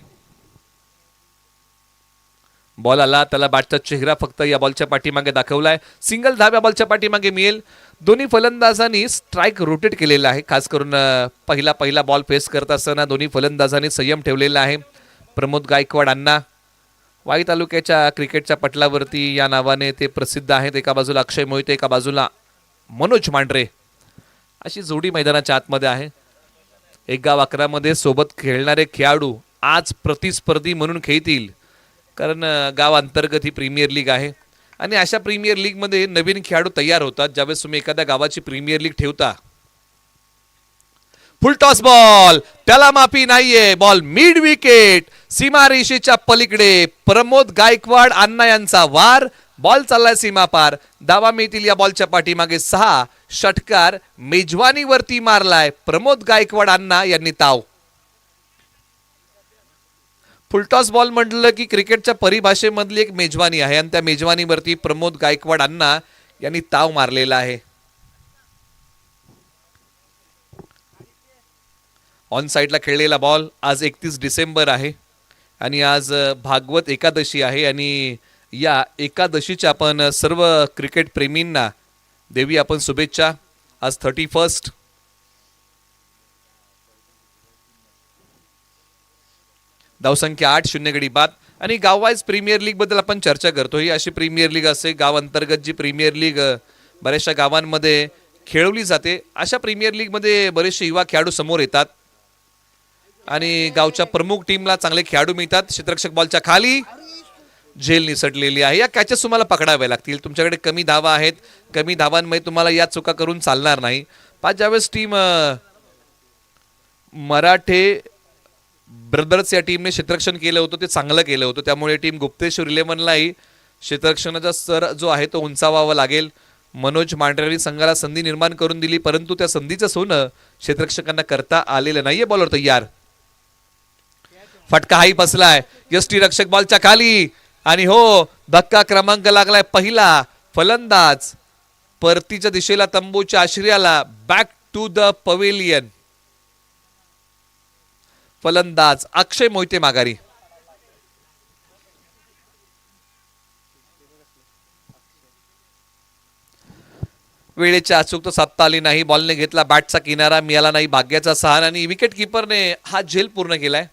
बॉल आला, त्याला बॅटचा चेहरा फक्त या बॉलच्या पाठीमागे दाखवलाय. सिंगल धाव या बॉलच्या पाठीमागे मिळेल. दोन्ही फलंदाजांनी स्ट्राईक रोटेट केलेला आहे. खास करून पहिला बॉल फेस करत असताना दोन्ही फलंदाजांनी संयम ठेवलेला आहे. प्रमोद गायकवाड अण्णा वाई तालुक्याच्या क्रिकेटच्या पटलावरती या नावाने ते प्रसिद्ध आहेत. एका बाजूला अक्षय मोहिते, एका बाजूला मनोज मांढरे, अशी जोडी मैदानाच्या आतमध्ये आहे. 1 गाव 11 मध्ये सोबत खेळणारे खेळाडू आज प्रतिस्पर्धी म्हणून खेळतील, कारण गाव अंतर्गत ही प्रीमियर लीग आहे आणि अशा प्रीमियर लीग मध्ये नवीन खेळाडू तयार होतात. ज्यावेळेस तुम्ही एखाद्या गावाची प्रीमियर लीग ठेवता. फुल टॉस बॉल, त्याला माफी नाहीये. बॉल मिड विकेट, सीमारेषेच्या पलीकडे प्रमोद गायकवाड अण्णा यांचा वार. बॉल चाललाय सीमा पार. धावा मिळतील या बॉलच्या पाठीमागे 6. षटकार मेजवानीवरती मारलाय प्रमोद गायकवाड अण्णा यांनी ताव. फुलटॉस बॉल म्हटलं की क्रिकेटच्या परिभाषेमधली एक मेजवानी आहे आणि त्या मेजवानीवरती प्रमोद गायकवाड अण्णा यांनी ताव मारलेला आहे. ऑन साइडला खेळलेला बॉल. आज 31 डिसेंबर आहे आणि आज भागवत एकादशी आहे आणि या एकादशीच्या आपण सर्व क्रिकेट प्रेमींना देवी आपण शुभेच्छा. आज 31. धावसंख्या 8, 0 गडी बाद. आणि गाववाईज प्रीमियर लीग बद्दल आपण चर्चा करतो. ही अशी प्रीमियर लीग असते गाव अंतर्गत जी प्रीमियर लीग बऱ्याचशा गावांमध्ये खेळवली जाते. अशा प्रीमियर लीग मध्ये बरेचसे युवा खेळाडू समोर येतात आणि गावच्या प्रमुख टीमला चांगले खेळाडू मिळतात. क्षेत्ररक्षक बॉलच्या खाली, झेल निसटलेली आहे. या कॅचेस तुम्हाला पकडाव्या लागतील. तुमच्याकडे कमी धावा आहेत, कमी धावांमध्ये तुम्हाला या चुका करून चालणार नाही. ज्यावेळेस टीम मराठे ब्रदर्स या टीमने क्षेत्ररक्षण केलं होतं ते चांगलं केलं होतं, त्यामुळे टीम गुप्तेश्वर 11लाही क्षेत्ररक्षणाचा स्तर जो आहे तो उंचावावा लागेल. मनोज मांढरेंनी संघाला संधी निर्माण करून दिली, परंतु त्या संधीचं सोनं क्षेत्ररक्षकांना करता आलेलं नाहीये. बॉलर तयार, फटका हाही बसलाय. यष्टीरक्षक बॉलच्या खाली आणि हो, धक्का क्रमांक लागलाय. पहिला फलंदाज परतीच्या दिशेला तंबूच्या आश्रयाला, बॅक टू द पवेलियन. फलंदाज अक्षय मोहिते माघारी. वेळेच्या अचूक साधता आली नाही. बॉलने घेतला बॅटचा किनारा, मिळाला नाही भाग्याचा सहारा आणि विकेट किपरने हा झेल पूर्ण केलाय.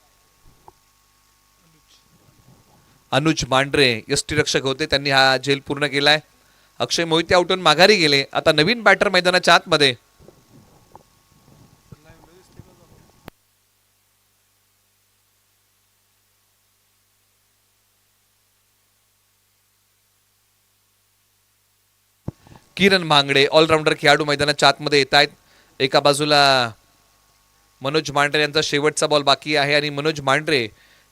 अनुज मांढरे यष्टीरक्षक होते, त्यांनी हा झेल पूर्ण केलाय. अक्षय मोहिते आउटून माघारी गेले. आता नवीन बॅटर मैदानाच्या आतमध्ये. किरण मांगडे ऑलराऊंडर खेळाडू मैदानाच्या आतमध्ये येत आहेत. एका बाजूला मनोज मांढरे यांचा शेवटचा बॉल बाकी आहे आणि मनोज मांढरे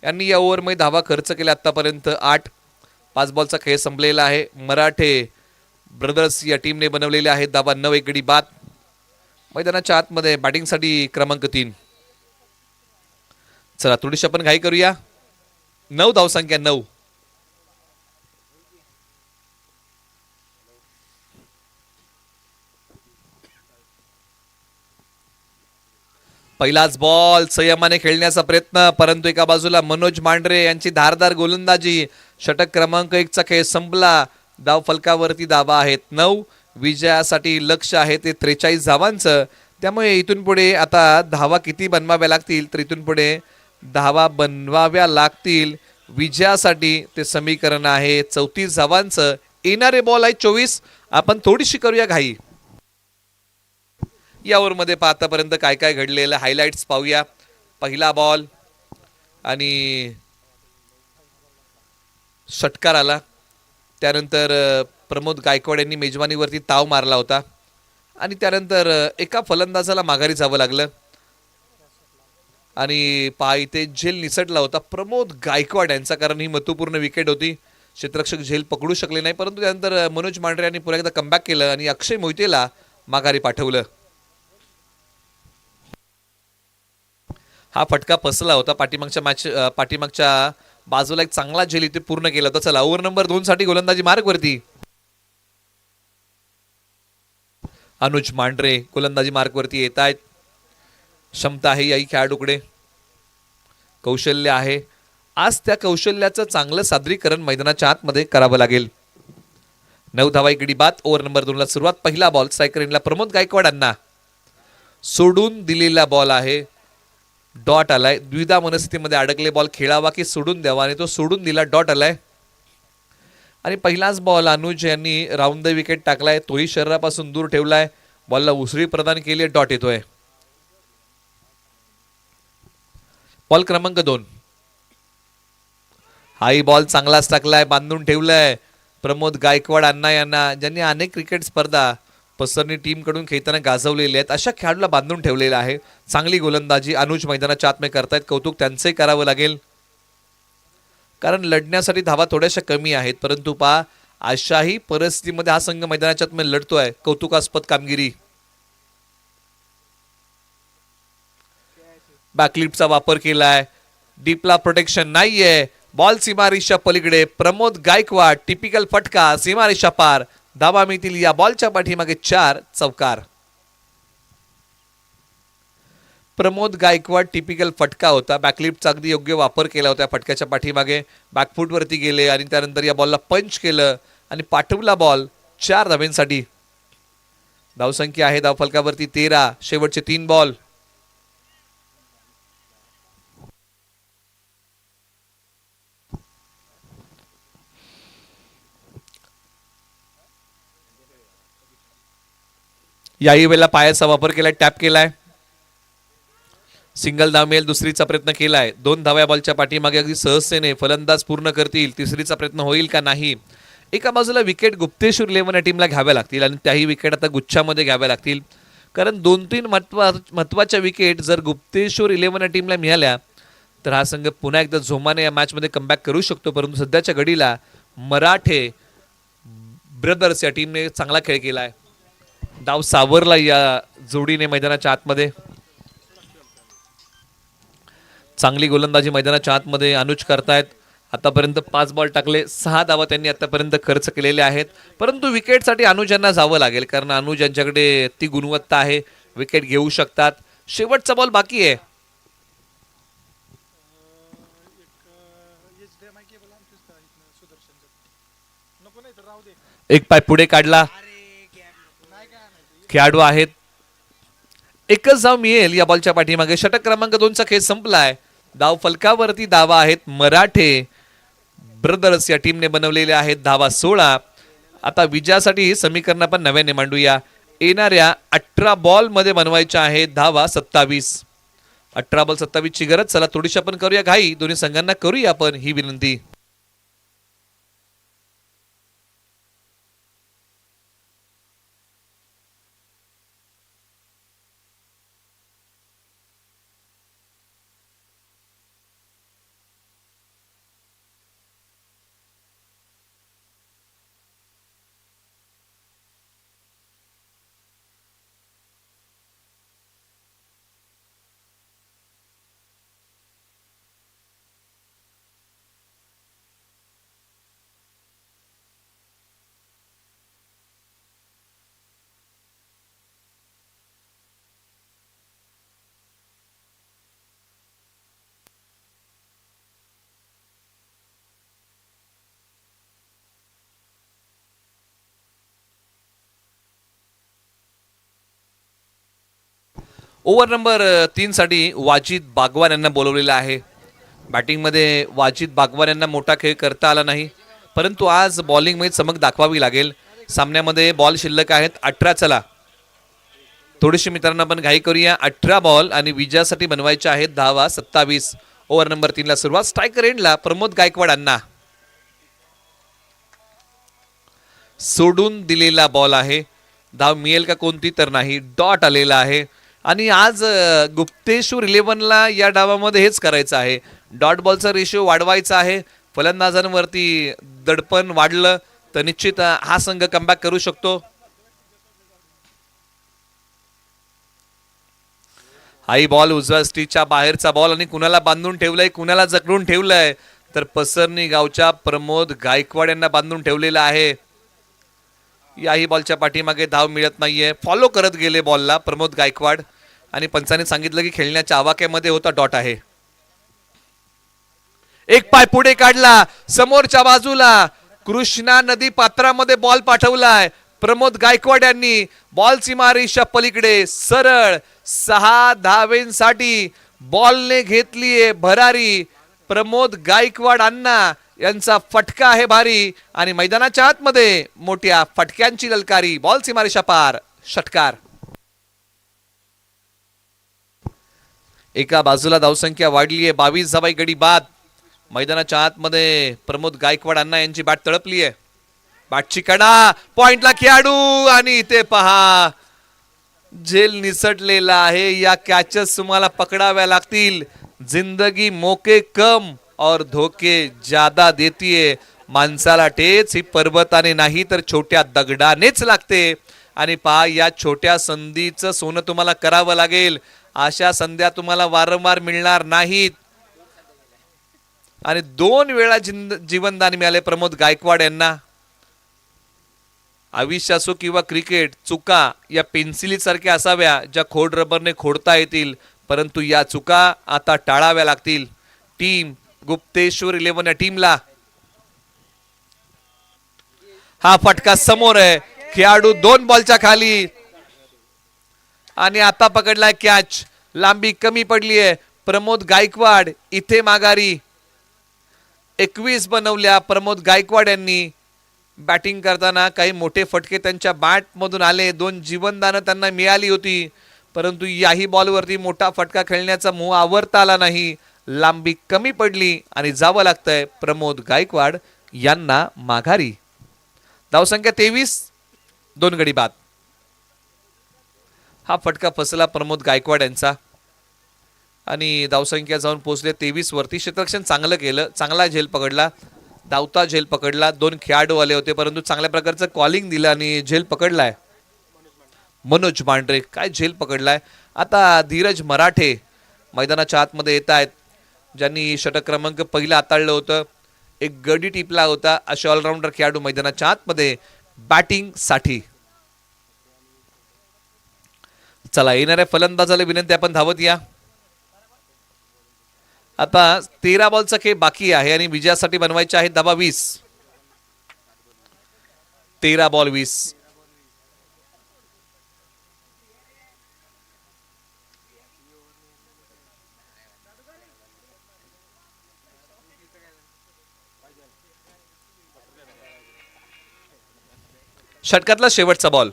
यांनी या ओव्हरमध्ये धावा खर्च केल्या आतापर्यंत 8. 5 बॉलचा खेळ संपलेला आहे. मराठे ब्रदर्स या टीमने बनवलेले आहेत धावा 9, एक गडी बाद. मैदानाच्या आतमध्ये बॅटिंगसाठी क्रमांक 3. चला थोडीशी आपण घाई करूया. 9 धावसंख्या 9. पहिलाच बॉल संयमाने खेळण्याचा प्रयत्न, परंतु एका बाजूला मनोज मांढरे यांची धारदार गोलंदाजी. षटक क्रमांक 1 चा खेळ संपला. धाव फलकावरती धावा आहेत 9. विजयासाठी लक्ष आहे ते 43 धावांचं. त्यामुळे इथून पुढे आता धावा किती बनवाव्या लागतील, तर इथून पुढे धावा बनवाव्या लागतील विजयासाठी ते समीकरण आहे 34 धावांचं. येणारे बॉल आहे 24. आपण थोडीशी करूया घाई. या ओव्हरमध्ये आतापर्यंत काय काय घडलेलं हायलाइट्स पाहूया. पहिला बॉल आणि षटकार आला. त्यानंतर प्रमोद गायकवाड यांनी मेजवानीवरती ताव मारला होता आणि त्यानंतर एका फलंदाजाला माघारी जावं लागलं आणि इथे झेल निसटला होता प्रमोद गायकवाड यांचा, कारण ही महत्त्वपूर्ण विकेट होती. क्षेत्ररक्षक झेल पकडू शकले नाही, परंतु त्यानंतर मनोज मांढरे यांनी पुन्हा एकदा कमबॅक केलं आणि अक्षय मोहितेला माघारी पाठवलं. हा फटका फसला होता. पाठीमागच्या बाजूला एक चांगला झेल इथे पूर्ण केला होता. चला ओव्हर नंबर 2 साठी गोलंदाजी मार्कवरती. अनुज मांढरे गोलंदाजी मार्कवरती येत आहेत. क्षमता आहे याही खेळाडूकडे, कौशल्य आहे. आज त्या कौशल्याचं चांगलं सादरीकरण मैदानाच्या आतमध्ये करावं लागेल. 9 धावा, एक गडी बाद. ओव्हर नंबर 2 ला सुरुवात. पहिला बॉल स्ट्रायकर रेंजला प्रमोद गायकवाड यांना सोडून दिलेला बॉल आहे. डॉट आलाय. द्विधा मनस्थितीमध्ये अडकले. बॉल खेळावा की सोडून द्यावा, आणि तो सोडून दिला. डॉट आलाय आणि पहिलाच बॉल अनुज यांनी राऊंड द विकेट टाकलाय. तोही शरीरापासून दूर ठेवलाय. बॉलला उसळी प्रदान केली. डॉट येतोय. बॉल क्रमांक 2. हाही बॉल चांगलाच टाकलाय, बांधून ठेवलाय प्रमोद गायकवाड अण्णा यांना, ज्यांनी अनेक क्रिकेट स्पर्धा पसरणी टीम कडून खेळताना गाजवलेले आहेत. अशा खेळाडूला बांधून ठेवलेला आहे. चांगली गोलंदाजी अनुज मैदानाच्या आतमध्ये करतायत. कौतुक त्यांचंही करावं लागेल, कारण लढण्यासाठी धावा थोड्याशा कमी आहेत. परंतु अशाही परिस्थितीमध्ये हा संघ मैदानाच्या आतमध्ये लढतोय. कौतुकास्पद कामगिरी. बॅकलिफ्टचा वापर केलाय. डीपला प्रोटेक्शन नाहीये. बॉल सीमारेषा पलीकडे. प्रमोद गायकवाड टिपिकल फटका सीमारेषा पार. धावा मिळतील या बॉलच्या पाठीमागे 4. चौकार. प्रमोद गायकवाड टिपिकल फटका होता. बॅकलिफ्टचा अगदी योग्य वापर केला होता. फटक्याच्या पाठीमागे बॅकफूट वरती गेले आणि त्यानंतर या बॉलला पंच केलं आणि पाठवला बॉल 4 धावांसाठी. धावसंख्या आहे धावफलकावरती 13. शेवटचे 3 बॉल. याही वेळेला पायाचा वापर केलाय. टॅप केलाय. सिंगल धाव मिळेल. दुसरीचा प्रयत्न केलाय. 2 धाव्या बॉलच्या पाठीमागे अगदी सहजतेने फलंदाज पूर्ण करतील. तिसरीचा प्रयत्न होईल का नाही. एका बाजूला विकेट गुप्तेश्वर 11 या टीमला घ्याव्या लागतील आणि त्याही विकेट आता गुच्छामध्ये घ्याव्या लागतील, कारण 2-3 महत्वाच्या विकेट जर गुप्तेश्वर 11 या टीमला मिळाल्या तर हा संघ पुन्हा एकदा जोमाने या मॅचमध्ये कमबॅक करू शकतो. परंतु सध्याच्या घडीला मराठे ब्रदर्स या टीमने चांगला खेळ केलाय. डाव सावरला या जोडीने मैदानाच्या आतमध्ये. चांगली गोलंदाजी मैदानाच्या आतमध्ये अनुज करतायत. आतापर्यंत 5 बॉल टाकले. 6 धावा त्यांनी आतापर्यंत खर्च केलेले आहेत. परंतु विकेटसाठी अनुज यांना जावं लागेल, कारण अनुज यांच्याकडे ती गुणवत्ता आहे. विकेट घेऊ शकतात. शेवटचा बॉल बाकी आहे. एक पाय पुढे काढला. खेळाडू आहेत. एकच धाव मिळेल या बॉलच्या पाठीमागे. षटक क्रमांक 2 चा खेळ संपलाय. धाव फलकावरती धावा आहेत मराठे ब्रदर्स या टीमने बनवलेले आहेत धावा 16. आता विजयासाठी समीकरण आपण नव्याने मांडूया. येणाऱ्या 18 बॉल मध्ये बनवायच्या आहेत धावा 27. 18 बॉल 27 ची गरज. चला थोडीशी आपण करूया घाई. दोन्ही संघांना करूया आपण ही विनंती. ओव्हर नंबर 3 साठी वाजिद बागवान यांना बोलवलेलं आहे. बॅटिंगमध्ये वाजिद बागवान यांना मोठा खेळ करता आला नाही, परंतु आज बॉलिंगमध्ये चमक दाखवावी लागेल. सामन्यामध्ये बॉल शिल्लक आहेत 18. चला थोडीशी मित्रांना आपण घाई करूया. 18 बॉल आणि विजयासाठी बनवायचे आहेत धावा 27. ओव्हर नंबर 3 ला सुरुवात. स्ट्रायकर एंडला प्रमोद गायकवाड यांना सोडून दिलेला बॉल आहे. धाव मिळेल का कोणती तर नाही. डॉट आलेला आहे आणि आज गुप्तेश्वर 11ला या डावामध्ये हेच करायचं आहे. डॉट बॉलचा रेशिओ वाढवायचा आहे. फलंदाजांवरती दडपण वाढलं तर निश्चित हा संघ कमबॅक करू शकतो. हाई बॉल उजव्या स्टिचच्या बाहेरचा बॉल आणि कुणाला बांधून ठेवलंय, कुणाला जकडून ठेवलंय तर पसरणी गावच्या प्रमोद गायकवाड यांना बांधून ठेवलेलं आहे. याही बॉलच्या पाठीमागे धाव मिळत नाहीये. फॉलो करत गेले बॉलला प्रमोद गायकवाड आणि पंचाने सांगितलं की खेळण्याच्या आवाक्यामध्ये होता डॉट आहे. एक पाय पुढे काढला, समोरच्या बाजूला कृष्णा नदी पात्रामध्ये बॉल पाठवलाय प्रमोद गायकवाड यांनी. बॉल सीमारेषा पलीकडे सरळ 6 धावेंसाठी बॉलने घेतलीये भरारी. प्रमोद गायकवाड अण्णा यांचा फटका आहे भारी आणि मैदानाच्या आतमध्ये मोठ्या फटक्यांची ललकारी. बॉल सीमारेषा पार, षटकार. एका बाजूला धावसंख्या वाढली आहे 22 धावाई गडी बाद. मैदानाच्या आतमध्ये प्रमोद गायकवाड अण्णा यांची बॅट तळपली आहे. बॅटची कडा, पॉइंटला खेळाडू आणि इथे पहा झेल निसटलेला आहे. या कॅचेस तुम्हाला पकडाव्या लागतील. जिंदगी मोके कम और धोके ज्यादा देतीये. माणसाला टेच ही पर्वताने नाही तर छोट्या दगडानेच लागते. आणि पहा या छोट्या संधीचं सोनं तुम्हाला करावं लागेल. अशा संध्या तुम्हाला वारंवार मिळणार नाहीत. आणि 2 वेळा जीवनदान मिळाले प्रमोद गायकवाड यांना. आयुष्य असो किंवा क्रिकेट, चुका या पेन्सिली सारख्या असाव्या ज्या खोड रबरने खोडता येतील, परंतु या चुका आता टाळाव्या लागतील. टीम गुप्तेश्वर 11 या टीमला हा फटका समोर आहे. खेळाडू 2 बॉलच्या खाली आणि आता पकडलाय कॅच. लांबी कमी पडली आहे. प्रमोद गायकवाड इथे माघारी. 21 बनवल्या प्रमोद गायकवाड यांनी. बॅटिंग करताना काही मोठे फटके त्यांच्या बॅट मधून आले. 2 जीवनदानं त्यांना मिळाली होती, परंतु याही बॉलवरती मोठा फटका खेळण्याचा मोह आवरता आला नाही. लांबी कमी पडली आणि जावं लागतंय प्रमोद गायकवाड यांना माघारी. धावसंख्या 23, 2 गडी बाद. हा फटका फसला प्रमोद गायकवाड यांचा आणि धावसंख्या जाऊन पोहोचले 23 वरती. क्षेत्ररक्षण चांगलं केलं, चांगला झेल पकडला, धावता झेल पकडला. 2 खेळाडू आले होते, परंतु चांगल्या प्रकारचं कॉलिंग दिलं आणि झेल पकडलाय. मनोज मांढरे काय झेल पकडलाय. आता धीरज मराठे मैदानाच्या आतमध्ये येत आहेत, ज्यांनी षटक क्रमांक 1 हाताळलं होतं. एक गडी टिपला होता. असे ऑलराऊंडर खेळाडू मैदानाच्या आतमध्ये बॅटिंग साठी. चला येणाऱ्या फलंदाजाला विनंती आपण धावत या. आता 13 बॉलचा खेळ बाकी आहे आणि विजयासाठी बनवायचे आहेत धावा 20. 13 बॉल 20. षटकातला शेवटचा बॉल.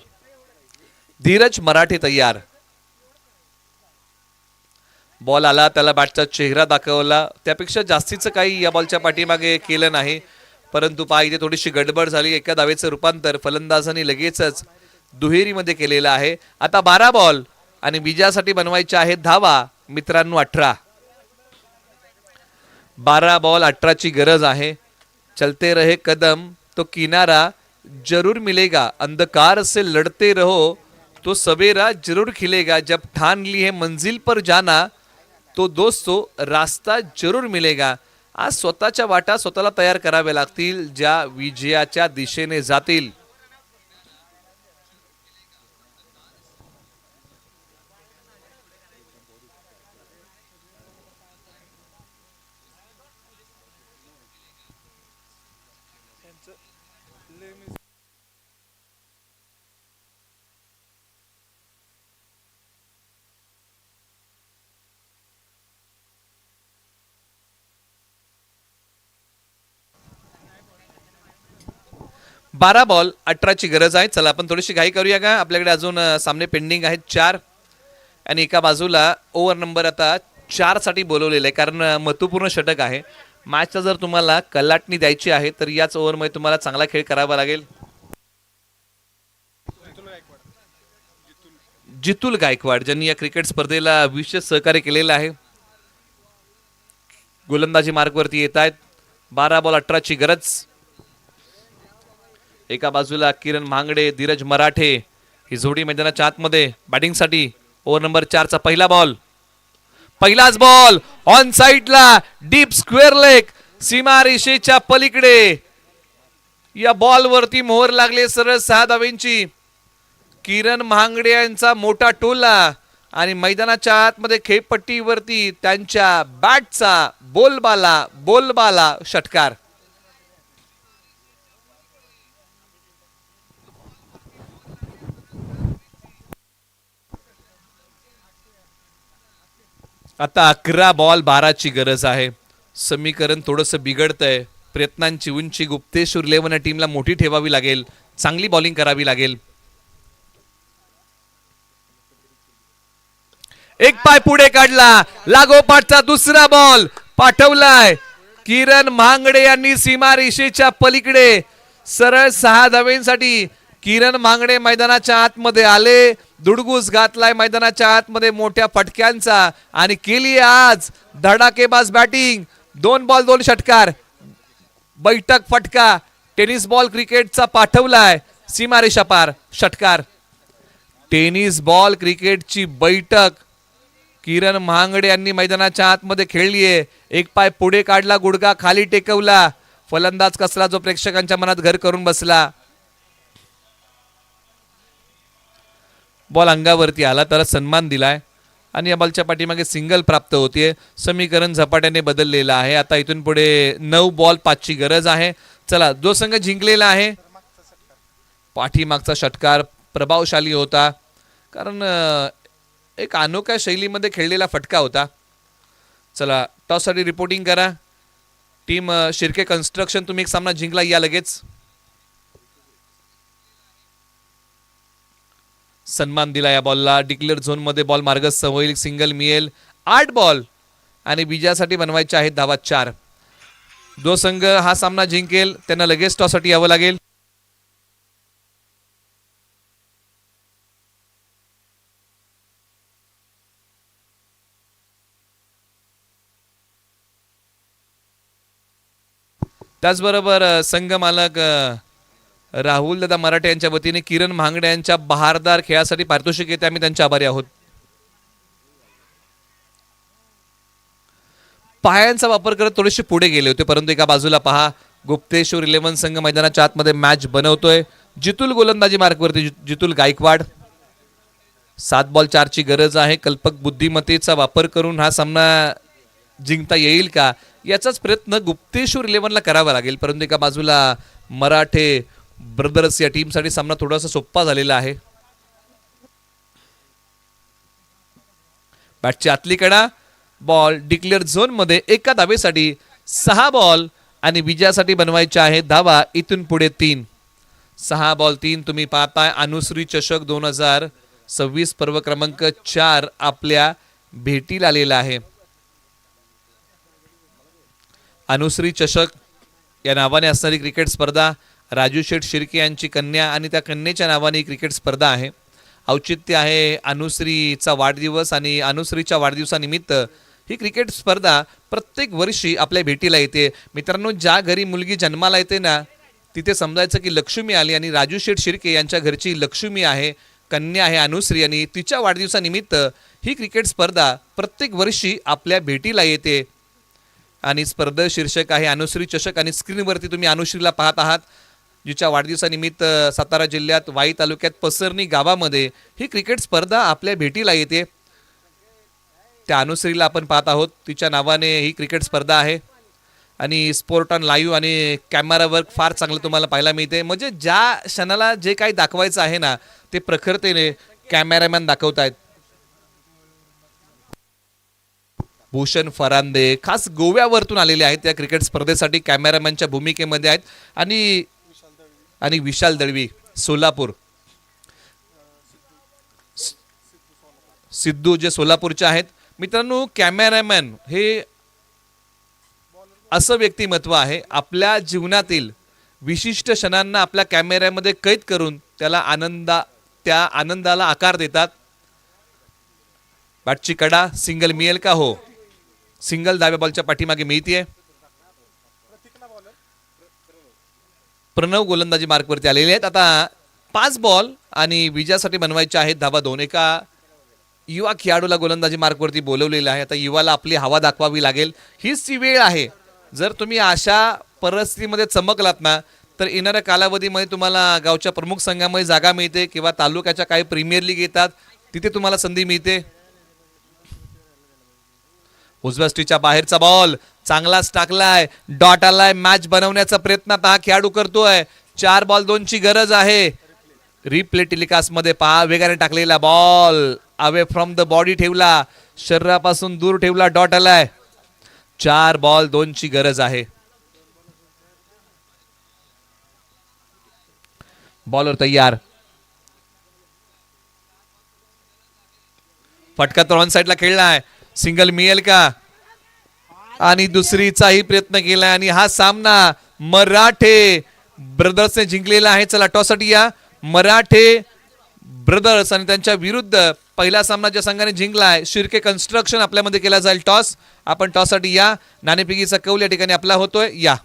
धीरज मराठे तयार. बॉल आला, त्याला बॅटचा चेहरा दाखवला. त्यापेक्षा जास्तीचं काही या बॉलच्या पाठीमागे केलं नाही, परंतु पहा इथे थोडीशी गडबड झाली. एका धावेचं रूपांतर फलंदाजांनी लगेचच दुहेरीमध्ये केलेलं आहे. आता 12 बॉल आणि विजयासाठी बनवायचे आहेत धावा मित्रांनो 18. 12 बॉल 18 ची गरज आहे. चलते रहे कदम तो किनारा जरूर मिलेगा, अंधकार से लड़ते रहो तो सवेरा जरूर खिलेगा, जब ठान ली है मंजिल पर जाना तो दोस्तों रास्ता जरूर मिलेगा. आज स्वतःच्या वाटा स्वतःला तयार कराव्या लागतील, ज्या विजयाच्या दिशेने जातील. 12 बॉल 18ची गरज आहे. चला आपण थोडीशी घाई करूया का, आपल्याकडे अजून सामने पेंडिंग आहेत 4 आणि एका बाजूला ओव्हर नंबर आता 4 साठी बोलवलेलं आहे, कारण महत्त्वपूर्ण षटक आहे. मॅचला जर तुम्हाला कलाटणी द्यायची आहे तर याच ओव्हरमध्ये तुम्हाला चांगला खेळ करावा लागेल. जितुल गायकवाड ज्यांनी या क्रिकेट स्पर्धेला विशेष सहकार्य केलेलं आहे, गोलंदाजी मार्गवरती येत आहेत. 12 बॉल 18ची गरज. एका बाजूला किरण महांगडे, धीरज मराठे ही जोडी मैदानाच्या आतमध्ये बॅटिंगसाठी. ओव्हर नंबर 4 चा पहिला बॉल, पहिलाच बॉल ऑन साइडला, डीप स्क्वेअर लेग, सीमा रेषेच्या पलीकडे. या बॉल वरती मोहर लागले सरळ 6 धावेंची. किरण महांगडे यांचा मोठा टोला आणि मैदानाच्या आतमध्ये खेळपट्टीवरती त्यांच्या बॅटचा बोलबाला षटकार. आता 11 बॉल 12ची गरज आहे. समीकरण थोडंसं बिघडतंय. प्रयत्नांची उंची गुप्तेश्वर 11 टीमला मोठी ठेवावी लागेल, चांगली बॉलिंग करावी लागेल. एक पाय पुढे काढला, लागोपाठचा दुसरा बॉल पाठवलाय. किरण महांगडे यांनी सीमा रेषेच्या पलीकडे सरळ 6 धावेंसाठी. किरण महांगडे मैदानाच्या आतमध्ये आले, दुडगूस घातलाय मैदानाच्या आतमध्ये मोठ्या फटक्यांचा आणि केली आज धडाकेबाज बॅटिंग. 2 बॉल 2 षटकार, बैठक फटका टेनिस बॉल क्रिकेटचा पाठवलाय सीमारेषा पार षटकार. टेनिस बॉल क्रिकेटची बैठक किरण महांगडे यांनी मैदानाच्या आतमध्ये खेळलीये. एक पाय पुढे काढला, गुडघा खाली टेकवला, फलंदाज कसला जो प्रेक्षकांच्या मनात घर करून बसला. बॉल अंगावरती आला तर सन्मान दिलाय आणि या बॉलच्या पाठीमागे सिंगल प्राप्त होतीये. समीकरण झपाट्याने बदललेलं आहे. आता इथून पुढे 9 बॉल 5ची गरज आहे. चला, जो संघ जिंकलेला आहे, पाठीमागचा षटकार प्रभावशाली होता, कारण एक अनोख्या शैलीमध्ये खेळलेला फटका होता. चला, टॉससाठी रिपोर्टिंग करा. टीम शिर्के कन्स्ट्रक्शन, तुम्ही एक सामना जिंकला, या लगेच. सन्मान दिला या बॉलला. डिक्लेअर झोन मध्ये बॉल मार्गस्थ होईल, सिंगल मिळेल. 8 बॉल आणि विजयासाठी बनवायचे आहेत धावा 4. जो संघ हा सामना जिंकेल त्यांना लगेच टॉससाठी यावं लागेल. त्याचबरोबर संघ मालक राहुल दादा मराठे यांच्या वतीने किरण महांगडे यांच्या बहारदार खेळासाठी पारितोषिक येते, आम्ही त्यांचे आभारी आहोत. पायांचा वापर करत थोडेसे पुढे गेले होते, परंतु एका बाजूला पहा, गुप्तेश्वर 11 संघ मैदानाच्या आतमध्ये मॅच बनवतोय. जितुल गोलंदाजी मार्गवरती, जितुल गायकवाड. 7 बॉल 4ची गरज आहे. कल्पक बुद्धिमत्तेचा वापर करून हा सामना जिंकता येईल का, याचाच प्रयत्न गुप्तेश्वर 11ला करावा लागेल. परंतु एका बाजूला मराठे ब्रदर्स या टीमसाठी सामना थोडासा सोपा झालेला आहे. बॅटची आतली कडा, बॉल डिक्लेअर झोन मध्ये. एका धावेसाठी 6 बॉल आणि विजयासाठी बनवायचे आहेत धावा इथून पुढे 3. 6 बॉल 3. तुम्ही पाहताय अनुश्री चषक 2026 पर्व क्रमांक 4 आपल्या भेटीला आलेला आहे. अनुश्री चषक या नावाने असणारी क्रिकेट स्पर्धा राजू शेठ शिर्के यांची कन्या आणि त्या कन्येच्या नावाने क्रिकेट स्पर्धा आहे. औचित्य आहे अनुश्रीचा वाढदिवस आणि अनुश्रीच्या वाढदिवसानिमित्त ही क्रिकेट स्पर्धा प्रत्येक वर्षी आपल्या भेटीला येते. मित्रांनो, ज्या घरी मुलगी जन्माला येते ना, तिथे समजायचं की लक्ष्मी आली आणि राजू शेठ शिर्के यांच्या घरची लक्ष्मी आहे, कन्या आहे अनुश्री, आणि तिच्या वाढदिवसानिमित्त ही क्रिकेट स्पर्धा प्रत्येक वर्षी आपल्या भेटीला येते. आणि स्पर्धा शीर्षक आहे अनुश्री चषक आणि स्क्रीनवरती तुम्ही अनुश्रीला पाहत आहात, जिच्या वाढदिवसानिमित्त सातारा जिल्ह्यात वाई तालुक्यात पसरणी गावामध्ये ही क्रिकेट स्पर्धा आपल्या भेटीला येते. त्या अनुश्रीला आपण पाहत आहोत, तिच्या नावाने ही क्रिकेट स्पर्धा आहे. आणि स्पोर्ट ऑन लाईव्ह आणि कॅमेरा वर्क फार चांगलं तुम्हाला पाहायला मिळते. म्हणजे ज्या क्षणाला जे काही दाखवायचं आहे ना, ते प्रखरतेने कॅमेरामॅन दाखवत आहेत. भूषण फरांदे खास गोव्यावरतून आलेले आहेत त्या क्रिकेट स्पर्धेसाठी, कॅमेरामॅनच्या भूमिकेमध्ये आहेत. आणि आणि विशाल दळवी सोलापूर. सिद्धू जे सोलापूरचे आहेत. मित्रांनो, कॅमेरामॅन हे असं व्यक्तिमत्व आहे आपल्या जीवनातील विशिष्ट क्षणांना आपल्या कॅमेऱ्यामध्ये कैद करून त्या आनंदाला आकार देतात. बॅटची कडा सिंगल मिळेल का? हो, सिंगल डाव्या बॉलच्या पाठीमागे मिळतीये. प्रणव गोलंदाजी मार्कवरती आलेले आहेत. आता 5 बॉल आणि विजयासाठी बनवायचे आहेत धावा 2. एका युवा खेळाडूला गोलंदाजी मार्कवरती बोलवलेलं आहे. आता युवाला आपली हवा दाखवावी लागेल. हीच ती वेळ आहे. जर तुम्ही अशा परिस्थितीमध्ये चमकलात ना तर येणाऱ्या कालावधीमध्ये तुम्हाला गावच्या प्रमुख संघामध्ये जागा मिळते किंवा तालुक्याच्या काही प्रीमियर लीग येतात तिथे तुम्हाला संधी मिळते. उजव्या स्टिच्या बाहेरचा बॉल चांगलाच टाकलाय. डॉट आलाय. मॅच बनवण्याचा प्रयत्न हा खेळाडू करतोय. 4 बॉल 2 ची गरज आहे. रिप्ले टेलिकास्ट मध्ये पहा. वेगाने टाकलेला ball away from the body ठेवला. शरीरापासून दूर ठेवला. डॉट आलाय. 4 बॉल 2 ची गरज आहे. बॉलर तयार. फटका तर ऑन साइडला खेळलाय. सिंगल मिळेल का? आणि दुसरीचाही प्रयत्न केलाय आणि हा सामना मराठे ब्रदर्सने जिंकलेला आहे. चला टॉससाठी या. मराठे ब्रदर्स आणि त्यांच्या विरुद्ध पहिला सामना ज्या संघाने जिंकलाय शिर्के कन्स्ट्रक्शन आपल्यामध्ये केला जाईल टॉस. आपण टॉससाठी या. नाणेफेकीचा कौल या ठिकाणी आपला होतोय. या.